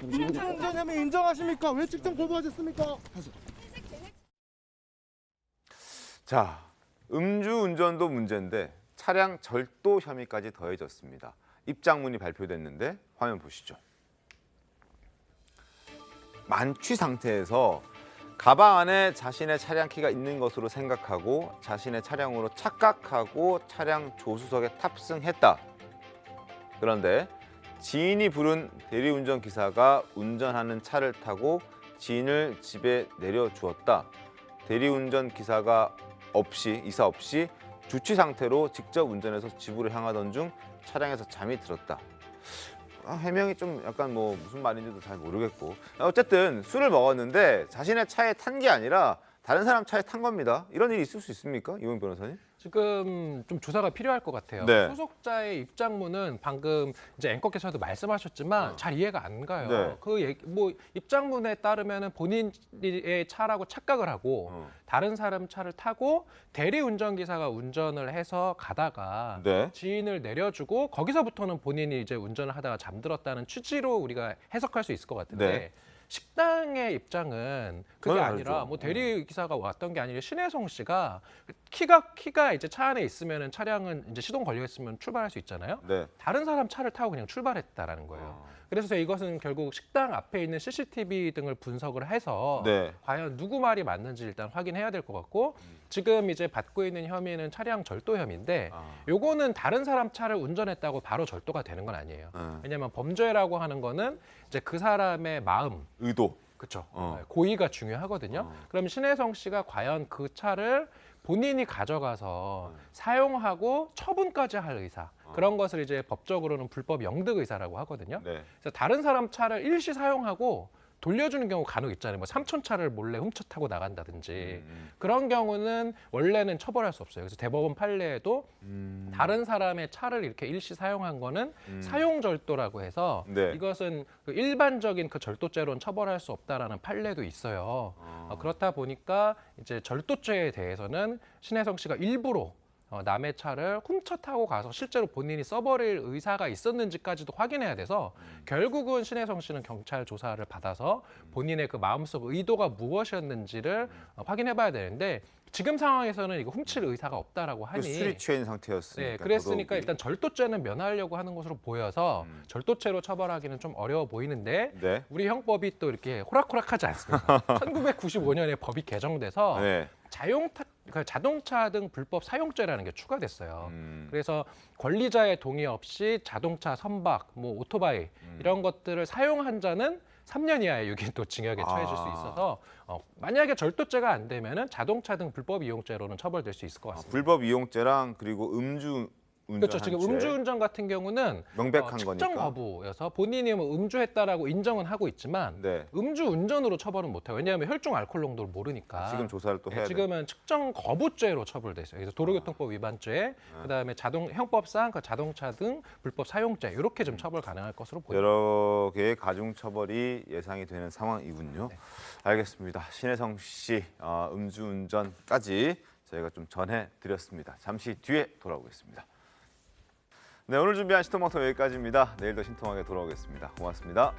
음주 운전하면 인정하십니까? 왜 직접 거부하셨습니까? 자, 음주운전도 문제인데 차량 절도 혐의까지 더해졌습니다. 입장문이 발표됐는데 화면 보시죠. 만취 상태에서 가방 안에 자신의 차량 키가 있는 것으로 생각하고 자신의 차량으로 착각하고 차량 조수석에 탑승했다. 그런데 지인이 부른 대리운전 기사가 운전하는 차를 타고 지인을 집에 내려주었다. 대리운전 기사가 이사 없이 주취 상태로 직접 운전해서 집으로 향하던 중 차량에서 잠이 들었다. 해명이 좀 약간 뭐 무슨 말인지도 잘 모르겠고 어쨌든 술을 먹었는데 자신의 차에 탄 게 아니라 다른 사람 차에 탄 겁니다. 이런 일이 있을 수 있습니까? 이용 변호사님? 지금 좀 조사가 필요할 것 같아요. 네. 소속자의 입장문은 방금 이제 앵커께서도 말씀하셨지만 잘 이해가 안 가요. 네. 그 뭐 입장문에 따르면은 본인의 차라고 착각을 하고 다른 사람 차를 타고 대리운전 기사가 운전을 해서 가다가 지인을 내려주고 거기서부터는 본인이 이제 운전을 하다가 잠들었다는 취지로 우리가 해석할 수 있을 것 같은데. 식당의 입장은 그게 아니라 뭐 대리 기사가 왔던 게 아니라 신혜성 씨가 키가 이제 차 안에 있으면은 차량은 이제 시동 걸려 있으면 출발할 수 있잖아요. 네. 다른 사람 차를 타고 그냥 출발했다라는 거예요. 그래서 이것은 결국 식당 앞에 있는 CCTV 등을 분석을 해서 네. 과연 누구 말이 맞는지 일단 확인해야 될 것 같고 지금 이제 받고 있는 혐의는 차량 절도 혐의인데 요거는 다른 사람 차를 운전했다고 바로 절도가 되는 건 아니에요. 왜냐하면 범죄라고 하는 거는 이제 그 사람의 마음, 의도. 그렇죠. 고의가 중요하거든요. 그럼 신혜성 씨가 과연 그 차를 본인이 가져가서 사용하고 처분까지 할 의사 그런 것을 이제 법적으로는 불법 영득 의사라고 하거든요. 네. 그래서 다른 사람 차를 일시 사용하고 돌려주는 경우 간혹 있잖아요. 뭐 삼촌 차를 몰래 훔쳐 타고 나간다든지 그런 경우는 원래는 처벌할 수 없어요. 그래서 대법원 판례에도 다른 사람의 차를 이렇게 일시 사용한 거는 사용절도라고 해서 네. 이것은 그 일반적인 그 절도죄로는 처벌할 수 없다라는 판례도 있어요. 그렇다 보니까 이제 절도죄에 대해서는 신혜성 씨가 일부러 남의 차를 훔쳐 타고 가서 실제로 본인이 써버릴 의사가 있었는지까지도 확인해야 돼서 결국은 신혜성 씨는 경찰 조사를 받아서 본인의 그 마음속 의도가 무엇이었는지를 확인해봐야 되는데 지금 상황에서는 이거 훔칠 의사가 없다라고 하니 술이 취한 상태였으니까. 네, 그랬으니까 일단 절도죄는 면하려고 하는 것으로 보여서 절도죄로 처벌하기는 좀 어려워 보이는데 네. 우리 형법이 또 이렇게 호락호락하지 않습니다. 1995년에 법이 개정돼서 네. 자동차 등 불법 사용죄라는 게 추가됐어요. 그래서 권리자의 동의 없이 자동차, 선박, 뭐 오토바이 이런 것들을 사용한 자는 3년 이하의 유기또 징역에 처해질 수 있어서 만약에 절도죄가 안 되면은 자동차 등 불법 이용죄로는 처벌될 수 있을 것 같습니다. 불법 이용죄랑 그리고 음주 운전 그렇죠. 지금 음주운전 같은 경우는 명백한 측정 거니까. 거부여서 본인이 뭐 음주했다라고 인정은 하고 있지만 네. 음주운전으로 처벌은 못해요. 왜냐하면 혈중 알코올 농도를 모르니까. 지금 조사를 또 해야 돼요. 지금은 측정 거부죄로 처벌돼 있어요. 그래서 도로교통법 위반죄, 그다음에 형법상 그 자동차 등 불법 사용죄 이렇게 좀 처벌 가능할 것으로 보입니다. 여러 개의 가중 처벌이 예상이 되는 상황이군요. 네. 알겠습니다. 신혜성 씨 음주운전까지 저희가 좀 전해드렸습니다. 잠시 뒤에 돌아오겠습니다. 네, 오늘 준비한 신통방송 여기까지입니다. 내일 더 신통하게 돌아오겠습니다. 고맙습니다.